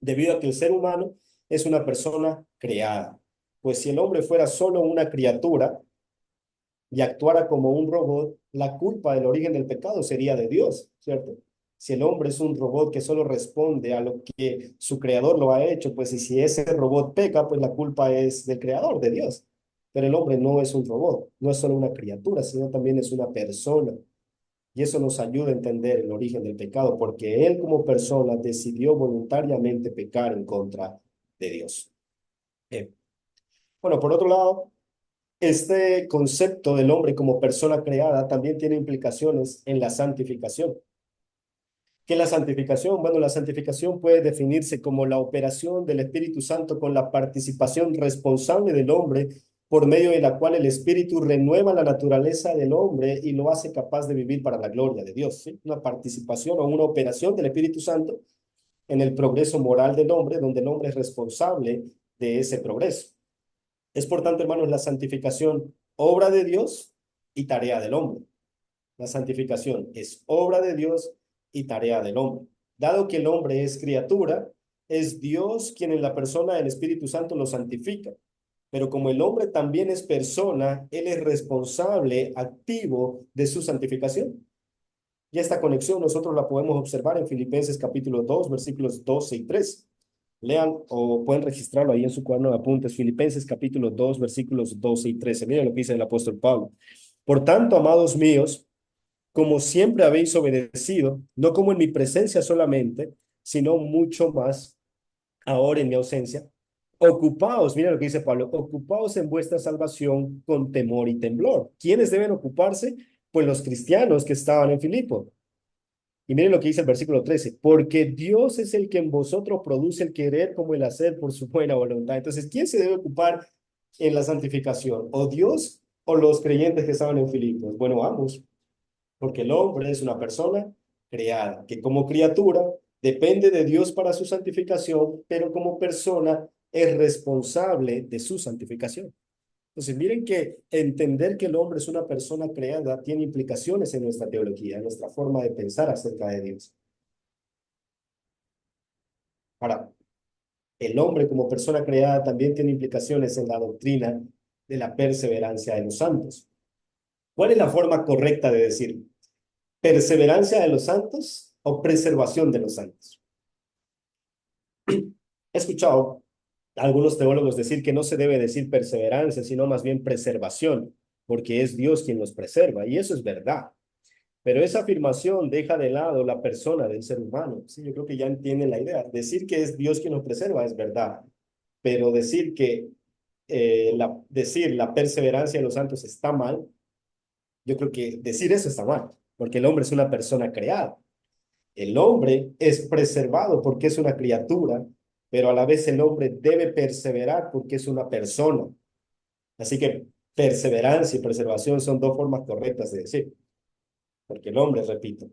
debido a que el ser humano es una persona creada. Pues si el hombre fuera solo una criatura y actuara como un robot, la culpa del origen del pecado sería de Dios, ¿cierto? Si el hombre es un robot que solo responde a lo que su creador lo ha hecho, pues y si ese robot peca, pues la culpa es del creador, de Dios. Pero el hombre no es un robot, no es solo una criatura, sino también es una persona. Y eso nos ayuda a entender el origen del pecado, porque él como persona decidió voluntariamente pecar en contra de Dios. Eh, Bueno, por otro lado, este concepto del hombre como persona creada también tiene implicaciones en la santificación. ¿Qué es la santificación? Bueno, la santificación puede definirse como la operación del Espíritu Santo con la participación responsable del hombre, por medio de la cual el Espíritu renueva la naturaleza del hombre y lo hace capaz de vivir para la gloria de Dios, ¿sí? Una participación o una operación del Espíritu Santo en el progreso moral del hombre, donde el hombre es responsable de ese progreso. Es por tanto, hermanos, la santificación obra de Dios y tarea del hombre. La santificación es obra de Dios y tarea del hombre. Dado que el hombre es criatura, es Dios quien en la persona del Espíritu Santo lo santifica. Pero como el hombre también es persona, él es responsable, activo de su santificación. Y esta conexión nosotros la podemos observar en Filipenses capítulo 2 versículos 12 y 13. Lean o pueden registrarlo ahí en su cuaderno de apuntes. Filipenses capítulo 2 versículos 12 y 13. Miren lo que dice el apóstol Pablo. Por tanto, amados míos, como siempre habéis obedecido, no como en mi presencia solamente, sino mucho más ahora en mi ausencia, ocupaos, mira lo que dice Pablo, ocupaos en vuestra salvación con temor y temblor. ¿Quiénes deben ocuparse? Pues los cristianos que estaban en Filipo. Y miren lo que dice el versículo 13, porque Dios es el que en vosotros produce el querer como el hacer por su buena voluntad. Entonces, ¿quién se debe ocupar en la santificación? ¿O Dios o los creyentes que estaban en Filipos? Bueno, ambos, porque el hombre es una persona creada, que como criatura depende de Dios para su santificación, pero como persona es responsable de su santificación. Entonces, miren que entender que el hombre es una persona creada tiene implicaciones en nuestra teología, en nuestra forma de pensar acerca de Dios. Ahora, el hombre como persona creada también tiene implicaciones en la doctrina de la perseverancia de los santos. ¿Cuál es la forma correcta de decir perseverancia de los santos o preservación de los santos? He escuchado a algunos teólogos decir que no se debe decir perseverancia, sino más bien preservación, porque es Dios quien los preserva, y eso es verdad. Pero esa afirmación deja de lado la persona del ser humano. Sí, yo creo que ya entienden la idea. Decir que es Dios quien nos preserva es verdad, pero decir que decir la perseverancia de los santos está mal, yo creo que decir eso está mal, porque el hombre es una persona creada. El hombre es preservado porque es una criatura, pero a la vez el hombre debe perseverar porque es una persona. Así que perseverancia y preservación son dos formas correctas de decir, porque el hombre, repito,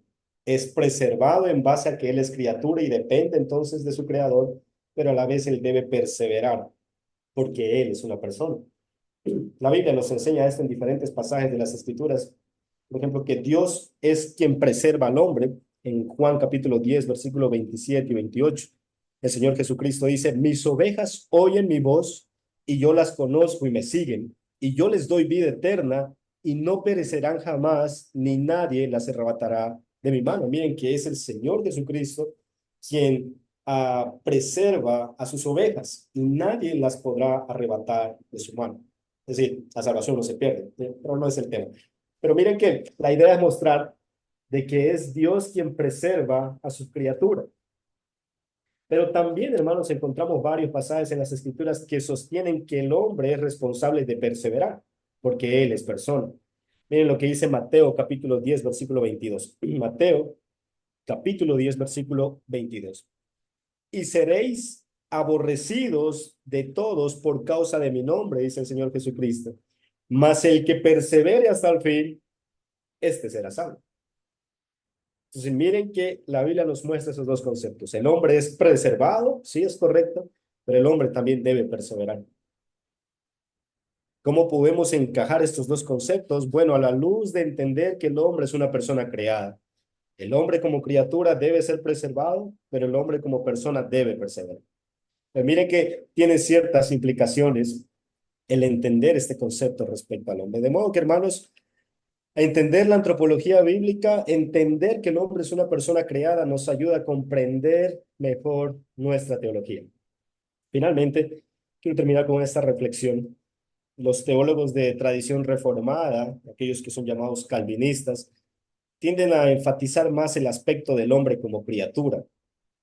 es preservado en base a que él es criatura y depende entonces de su creador, pero a la vez él debe perseverar porque él es una persona. La Biblia nos enseña esto en diferentes pasajes de las Escrituras. Por ejemplo, que Dios es quien preserva al hombre. En Juan capítulo 10, versículo 27 y 28, el Señor Jesucristo dice, mis ovejas oyen mi voz y yo las conozco y me siguen, y yo les doy vida eterna y no perecerán jamás, ni nadie las arrebatará de mi mano. Miren que es el Señor Jesucristo quien preserva a sus ovejas y nadie las podrá arrebatar de su mano. Es decir, la salvación no se pierde, ¿sí? Pero no es el tema. Pero miren que la idea es mostrar de que es Dios quien preserva a sus criaturas. Pero también, hermanos, encontramos varios pasajes en las Escrituras que sostienen que el hombre es responsable de perseverar, porque él es persona. Miren lo que dice Mateo capítulo 10, versículo 22. Mateo capítulo 10, versículo 22. Y seréis aborrecidos de todos por causa de mi nombre, dice el Señor Jesucristo. Mas el que persevere hasta el fin, este será salvo. Entonces, miren que la Biblia nos muestra esos dos conceptos. El hombre es preservado, sí es correcto, pero el hombre también debe perseverar. ¿Cómo podemos encajar estos dos conceptos? Bueno, a la luz de entender que el hombre es una persona creada. El hombre como criatura debe ser preservado, pero el hombre como persona debe perseverar. Pero miren que tiene ciertas implicaciones el entender este concepto respecto al hombre. De modo que, hermanos, entender la antropología bíblica, entender que el hombre es una persona creada, nos ayuda a comprender mejor nuestra teología. Finalmente, quiero terminar con esta reflexión. Los teólogos de tradición reformada, aquellos que son llamados calvinistas, tienden a enfatizar más el aspecto del hombre como criatura.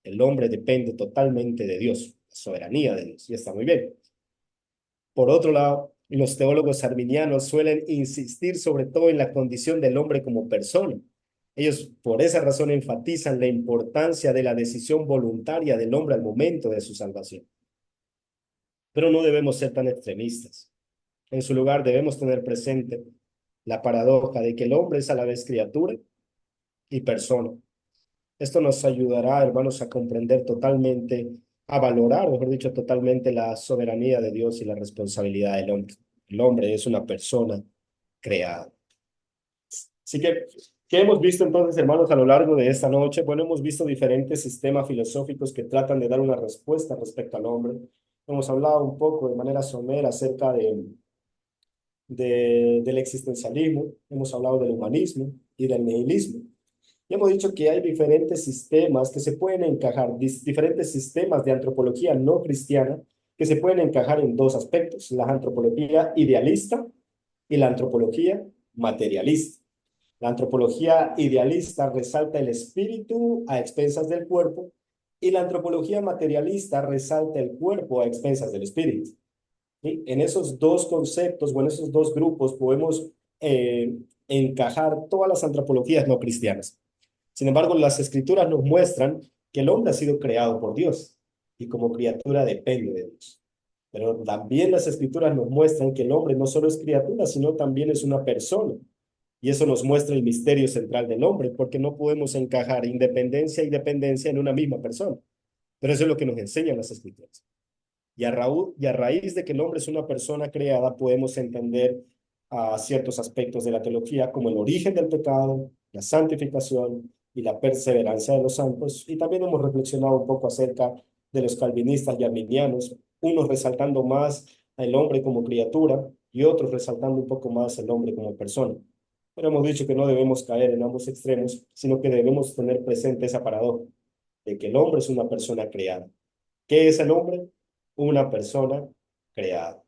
El hombre depende totalmente de Dios, la soberanía de Dios, y está muy bien. Por otro lado, los teólogos arminianos suelen insistir sobre todo en la condición del hombre como persona. Ellos por esa razón enfatizan la importancia de la decisión voluntaria del hombre al momento de su salvación. Pero no debemos ser tan extremistas. En su lugar debemos tener presente la paradoja de que el hombre es a la vez criatura y persona. Esto nos ayudará, hermanos, a comprender totalmente, a valorar, mejor dicho, totalmente la soberanía de Dios y la responsabilidad del hombre. El hombre es una persona creada. Así que, ¿qué hemos visto entonces, hermanos, a lo largo de esta noche? Bueno, hemos visto diferentes sistemas filosóficos que tratan de dar una respuesta respecto al hombre. Hemos hablado un poco de manera somera acerca del existencialismo, hemos hablado del humanismo y del nihilismo. Y hemos dicho que hay diferentes sistemas que se pueden encajar, diferentes sistemas de antropología no cristiana que se pueden encajar en dos aspectos, la antropología idealista y la antropología materialista. La antropología idealista resalta el espíritu a expensas del cuerpo y la antropología materialista resalta el cuerpo a expensas del espíritu. ¿Sí? En esos dos conceptos o en esos dos grupos podemos encajar todas las antropologías no cristianas. Sin embargo, las escrituras nos muestran que el hombre ha sido creado por Dios y como criatura depende de Dios. Pero también las escrituras nos muestran que el hombre no solo es criatura, sino también es una persona. Y eso nos muestra el misterio central del hombre, porque no podemos encajar independencia y dependencia en una misma persona. Pero eso es lo que nos enseñan las escrituras. Y a raíz de que el hombre es una persona creada, podemos entender ciertos aspectos de la teología, como el origen del pecado, la santificación y la perseverancia de los santos. Y también hemos reflexionado un poco acerca de los calvinistas y arminianos, unos resaltando más al hombre como criatura y otros resaltando un poco más al hombre como persona. Pero hemos dicho que no debemos caer en ambos extremos, sino que debemos tener presente esa paradoja de que el hombre es una persona creada. ¿Qué es el hombre? Una persona creada.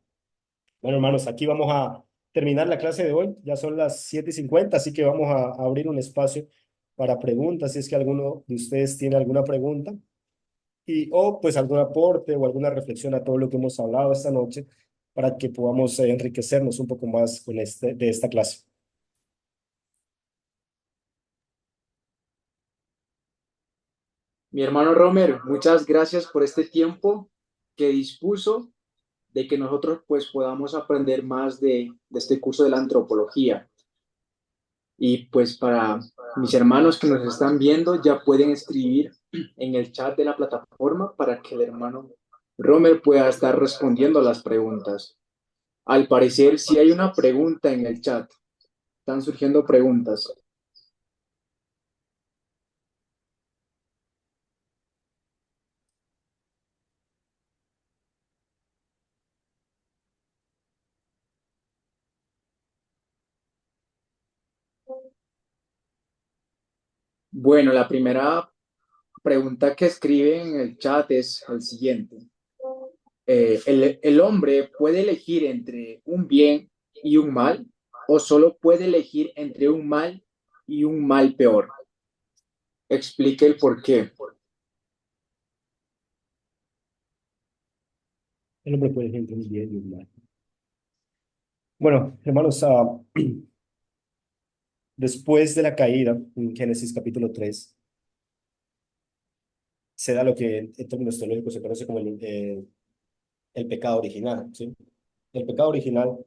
Bueno, hermanos, aquí vamos a terminar la clase de hoy. Ya son las 7:50, así que vamos a abrir un espacio para preguntas, si es que alguno de ustedes tiene alguna pregunta o pues algún aporte o alguna reflexión a todo lo que hemos hablado esta noche para que podamos enriquecernos un poco más con de esta clase. Mi hermano Romero, muchas gracias por este tiempo que dispuso de que nosotros pues podamos aprender más de este curso de la antropología. Y pues para mis hermanos que nos están viendo, ya pueden escribir en el chat de la plataforma para que el hermano Romer pueda estar respondiendo a las preguntas. Al parecer, si hay una pregunta en el chat, están surgiendo preguntas. Bueno, la primera pregunta que escriben en el chat es el siguiente. ¿El hombre puede elegir entre un bien y un mal o solo puede elegir entre un mal y un mal peor? Explique el por qué. El hombre puede elegir un bien y un mal. Bueno, hermanos, después de la caída, en Génesis capítulo 3 se da lo que en términos teológicos se conoce como el pecado original, ¿sí? El pecado original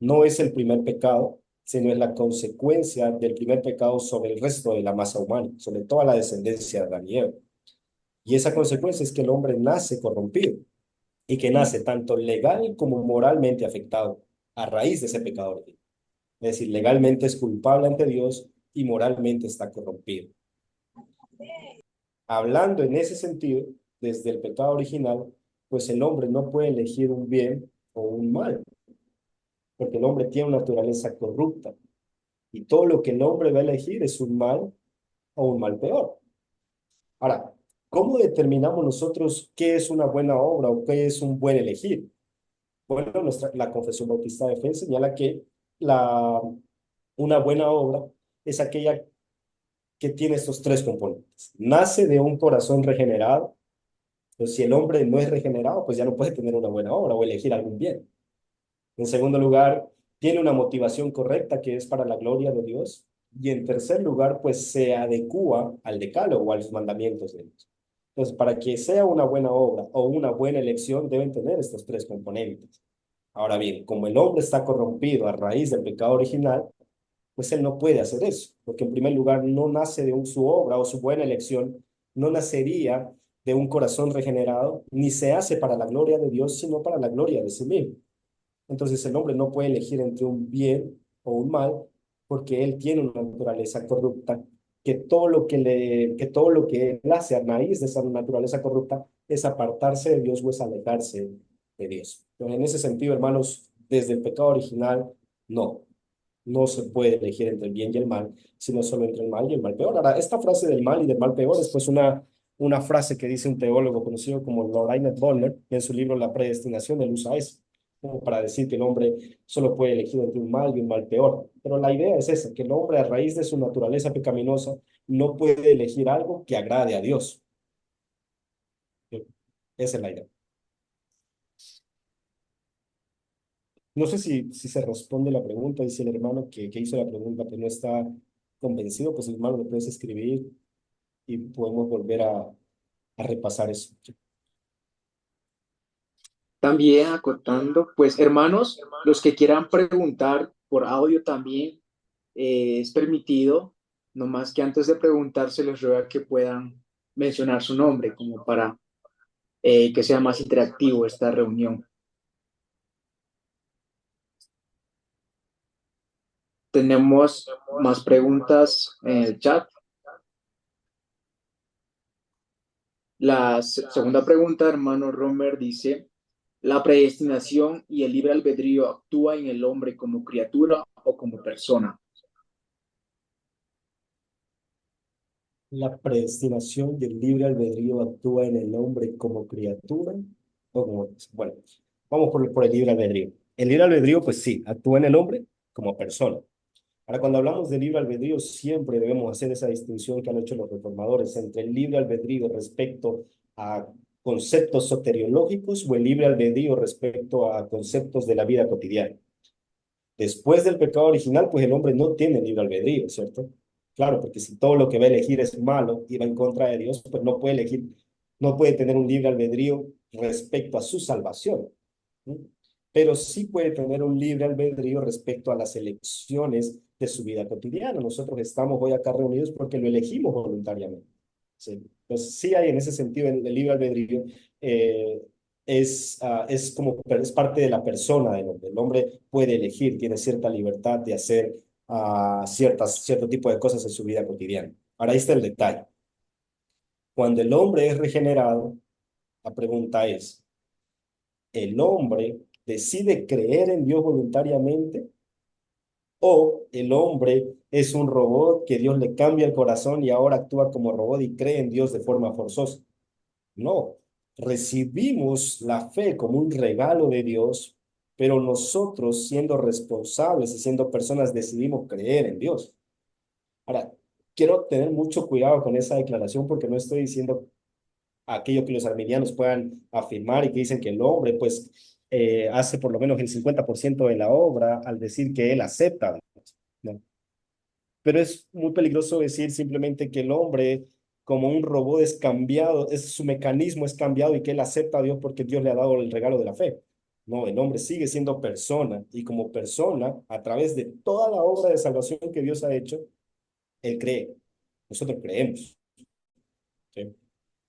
no es el primer pecado, sino es la consecuencia del primer pecado sobre el resto de la masa humana, sobre toda la descendencia de Adán y Eva. Y esa consecuencia es que el hombre nace corrompido y que nace tanto legal como moralmente afectado a raíz de ese pecado original. Es decir, legalmente es culpable ante Dios y moralmente está corrompido. Hablando en ese sentido, desde el pecado original, pues el hombre no puede elegir un bien o un mal, porque el hombre tiene una naturaleza corrupta y todo lo que el hombre va a elegir es un mal o un mal peor. Ahora, ¿cómo determinamos nosotros qué es una buena obra o qué es un buen elegir? Bueno, la Confesión Bautista de Fe señala que una buena obra es aquella que tiene estos tres componentes. Nace de un corazón regenerado. Entonces, si el hombre no es regenerado, pues ya no puede tener una buena obra o elegir algún bien. En segundo lugar, tiene una motivación correcta que es para la gloria de Dios. Y en tercer lugar, pues se adecúa al decálogo o a los mandamientos de Dios. Entonces, para que sea una buena obra o una buena elección, deben tener estos tres componentes. Ahora bien, como el hombre está corrompido a raíz del pecado original, pues él no puede hacer eso, porque en primer lugar no nace de su obra o su buena elección, no nacería de un corazón regenerado, ni se hace para la gloria de Dios, sino para la gloria de sí mismo. Entonces el hombre no puede elegir entre un bien o un mal, porque él tiene una naturaleza corrupta, que todo lo que él hace a raíz de esa naturaleza corrupta es apartarse de Dios o es alejarse de Dios. Entonces, en ese sentido, hermanos, desde el pecado original, no, no se puede elegir entre el bien y el mal, sino solo entre el mal y el mal peor. Ahora, esta frase del mal y del mal peor es pues una frase que dice un teólogo conocido como Lord Reinhard Bonner, que en su libro La predestinación él usa eso, como para decir que el hombre solo puede elegir entre un mal y un mal peor. Pero la idea es esa, que el hombre a raíz de su naturaleza pecaminosa no puede elegir algo que agrade a Dios. Esa es la idea. No sé si se responde la pregunta y si el hermano que hizo la pregunta pues no está convencido, pues el hermano lo puedes escribir y podemos volver a repasar eso. También acotando, pues hermanos, los que quieran preguntar por audio también es permitido, no más que antes de preguntar se les ruega que puedan mencionar su nombre como para que sea más interactivo esta reunión. Tenemos más preguntas en el chat. La segunda pregunta, hermano Romer, dice, ¿la predestinación y el libre albedrío actúa en el hombre como criatura o como persona? La predestinación y el libre albedrío actúa en el hombre como criatura o como... Bueno, vamos por el libre albedrío. El libre albedrío, pues sí, actúa en el hombre como persona. Ahora, cuando hablamos de libre albedrío, siempre debemos hacer esa distinción que han hecho los reformadores entre el libre albedrío respecto a conceptos soteriológicos o el libre albedrío respecto a conceptos de la vida cotidiana. Después del pecado original, pues el hombre no tiene libre albedrío, ¿cierto? Claro, porque si todo lo que va a elegir es malo y va en contra de Dios, pues no puede elegir, no puede tener un libre albedrío respecto a su salvación, ¿no? Pero sí puede tener un libre albedrío respecto a las elecciones de su vida cotidiana. Nosotros estamos hoy acá reunidos porque lo elegimos voluntariamente. ¿Sí? Entonces, sí hay en ese sentido el libre albedrío. eh, es como es parte de la persona del hombre. El hombre puede elegir, tiene cierta libertad de hacer cierto tipo de cosas en su vida cotidiana. Ahora ahí está el detalle. Cuando el hombre es regenerado, la pregunta es, ¿el hombre decide creer en Dios voluntariamente o el hombre es un robot que Dios le cambia el corazón y ahora actúa como robot y cree en Dios de forma forzosa? No, recibimos la fe como un regalo de Dios, pero nosotros siendo responsables y siendo personas decidimos creer en Dios. Ahora, quiero tener mucho cuidado con esa declaración porque no estoy diciendo aquello que los arminianos puedan afirmar y que dicen que el hombre pues hace por lo menos el 50% de la obra al decir que él acepta a Dios, ¿no? Pero es muy peligroso decir simplemente que el hombre, como un robot, es cambiado, su mecanismo es cambiado y que él acepta a Dios porque Dios le ha dado el regalo de la fe. No, el hombre sigue siendo persona y como persona, a través de toda la obra de salvación que Dios ha hecho, él cree. Nosotros creemos. ¿Sí?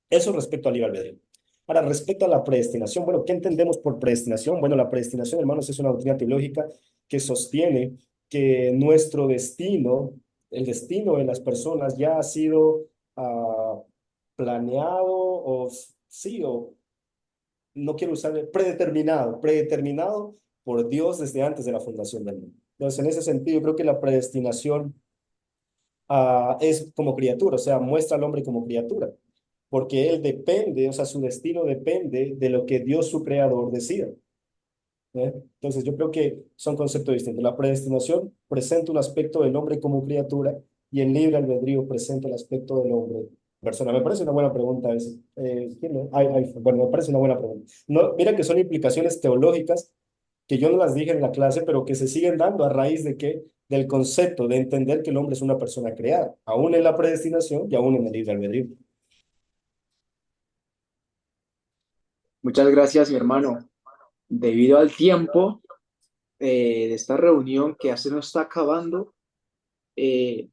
Eso respecto al libre albedrío. Ahora, respecto a la predestinación, bueno, ¿qué entendemos por predestinación? Bueno, la predestinación, hermanos, es una doctrina teológica que sostiene que nuestro destino, el destino de las personas ya ha sido planeado o sí, o no quiero usar predeterminado por Dios desde antes de la fundación del mundo. Entonces, en ese sentido, yo creo que la predestinación es como criatura, o sea, muestra al hombre como criatura, porque él depende, o sea, su destino depende de lo que Dios, su creador, decida. ¿Eh? Entonces, yo creo que son conceptos distintos. La predestinación presenta un aspecto del hombre como criatura y el libre albedrío presenta el aspecto del hombre persona. Me parece una buena pregunta esa. ¿Quién es? Bueno, me parece una buena pregunta. No, mira que son implicaciones teológicas que yo no las dije en la clase, pero que se siguen dando a raíz de que del concepto de entender que el hombre es una persona creada, aún en la predestinación y aún en el libre albedrío. Muchas gracias, mi hermano. Debido al tiempo de esta reunión que ya se nos está acabando, eh,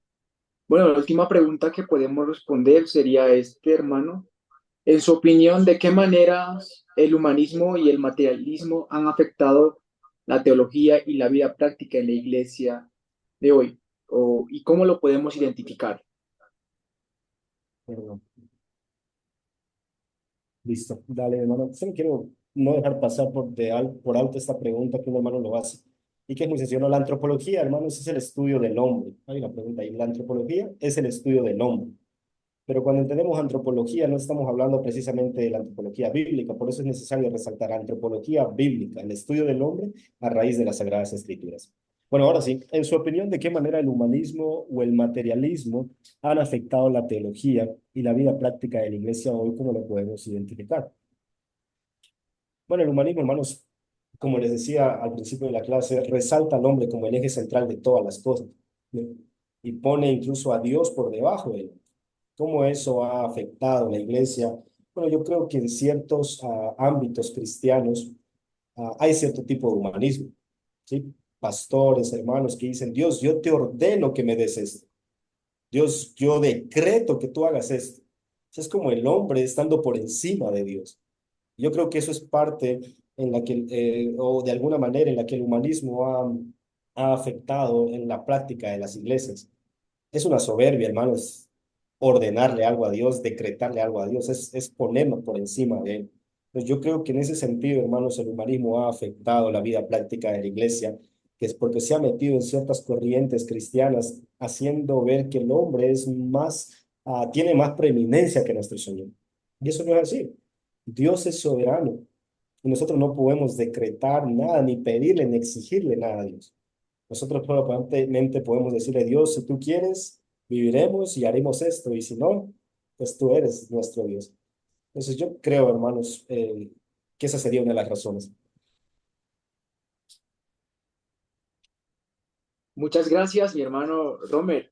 bueno, la última pregunta que podemos responder sería este, hermano. En su opinión, ¿de qué manera el humanismo y el materialismo han afectado la teología y la vida práctica en la iglesia de hoy? ¿Y cómo lo podemos identificar? Perdón. Listo, dale, hermano. Solo quiero no dejar pasar por alto esta pregunta que un hermano lo hace. Y que es muy sencillo. ¿No? La antropología, hermanos, es el estudio del hombre. Hay una pregunta ahí. La antropología es el estudio del hombre. Pero cuando entendemos antropología, no estamos hablando precisamente de la antropología bíblica. Por eso es necesario resaltar antropología bíblica, el estudio del hombre a raíz de las Sagradas Escrituras. Bueno, ahora sí, en su opinión, ¿de qué manera el humanismo o el materialismo han afectado la teología y la vida práctica de la iglesia hoy? ¿Cómo lo podemos identificar? Bueno, el humanismo, hermanos, como les decía al principio de la clase, resalta al hombre como el eje central de todas las cosas, ¿no? Y pone incluso a Dios por debajo de él. ¿Cómo eso ha afectado a la iglesia? Bueno, yo creo que en ciertos ámbitos cristianos hay cierto tipo de humanismo, ¿sí? Pastores, hermanos que dicen, Dios, yo te ordeno que me des esto. Dios, yo decreto que tú hagas esto. Eso es como el hombre estando por encima de Dios. Yo creo que eso es parte en la que, o de alguna manera en la que el humanismo ha afectado en la práctica de las iglesias. Es una soberbia, hermanos, ordenarle algo a Dios, decretarle algo a Dios, es ponernos por encima de Él. Pues yo creo que en ese sentido, hermanos, el humanismo ha afectado la vida práctica de la iglesia, que es porque se ha metido en ciertas corrientes cristianas, haciendo ver que el hombre es más, tiene más preeminencia que nuestro Señor. Y eso no es así. Dios es soberano y nosotros no podemos decretar nada, ni pedirle, ni exigirle nada a Dios. Nosotros probablemente podemos decirle, Dios, si tú quieres, viviremos y haremos esto, y si no, pues tú eres nuestro Dios. Entonces yo creo, hermanos, que esa sería una de las razones. Muchas gracias, mi hermano Romer.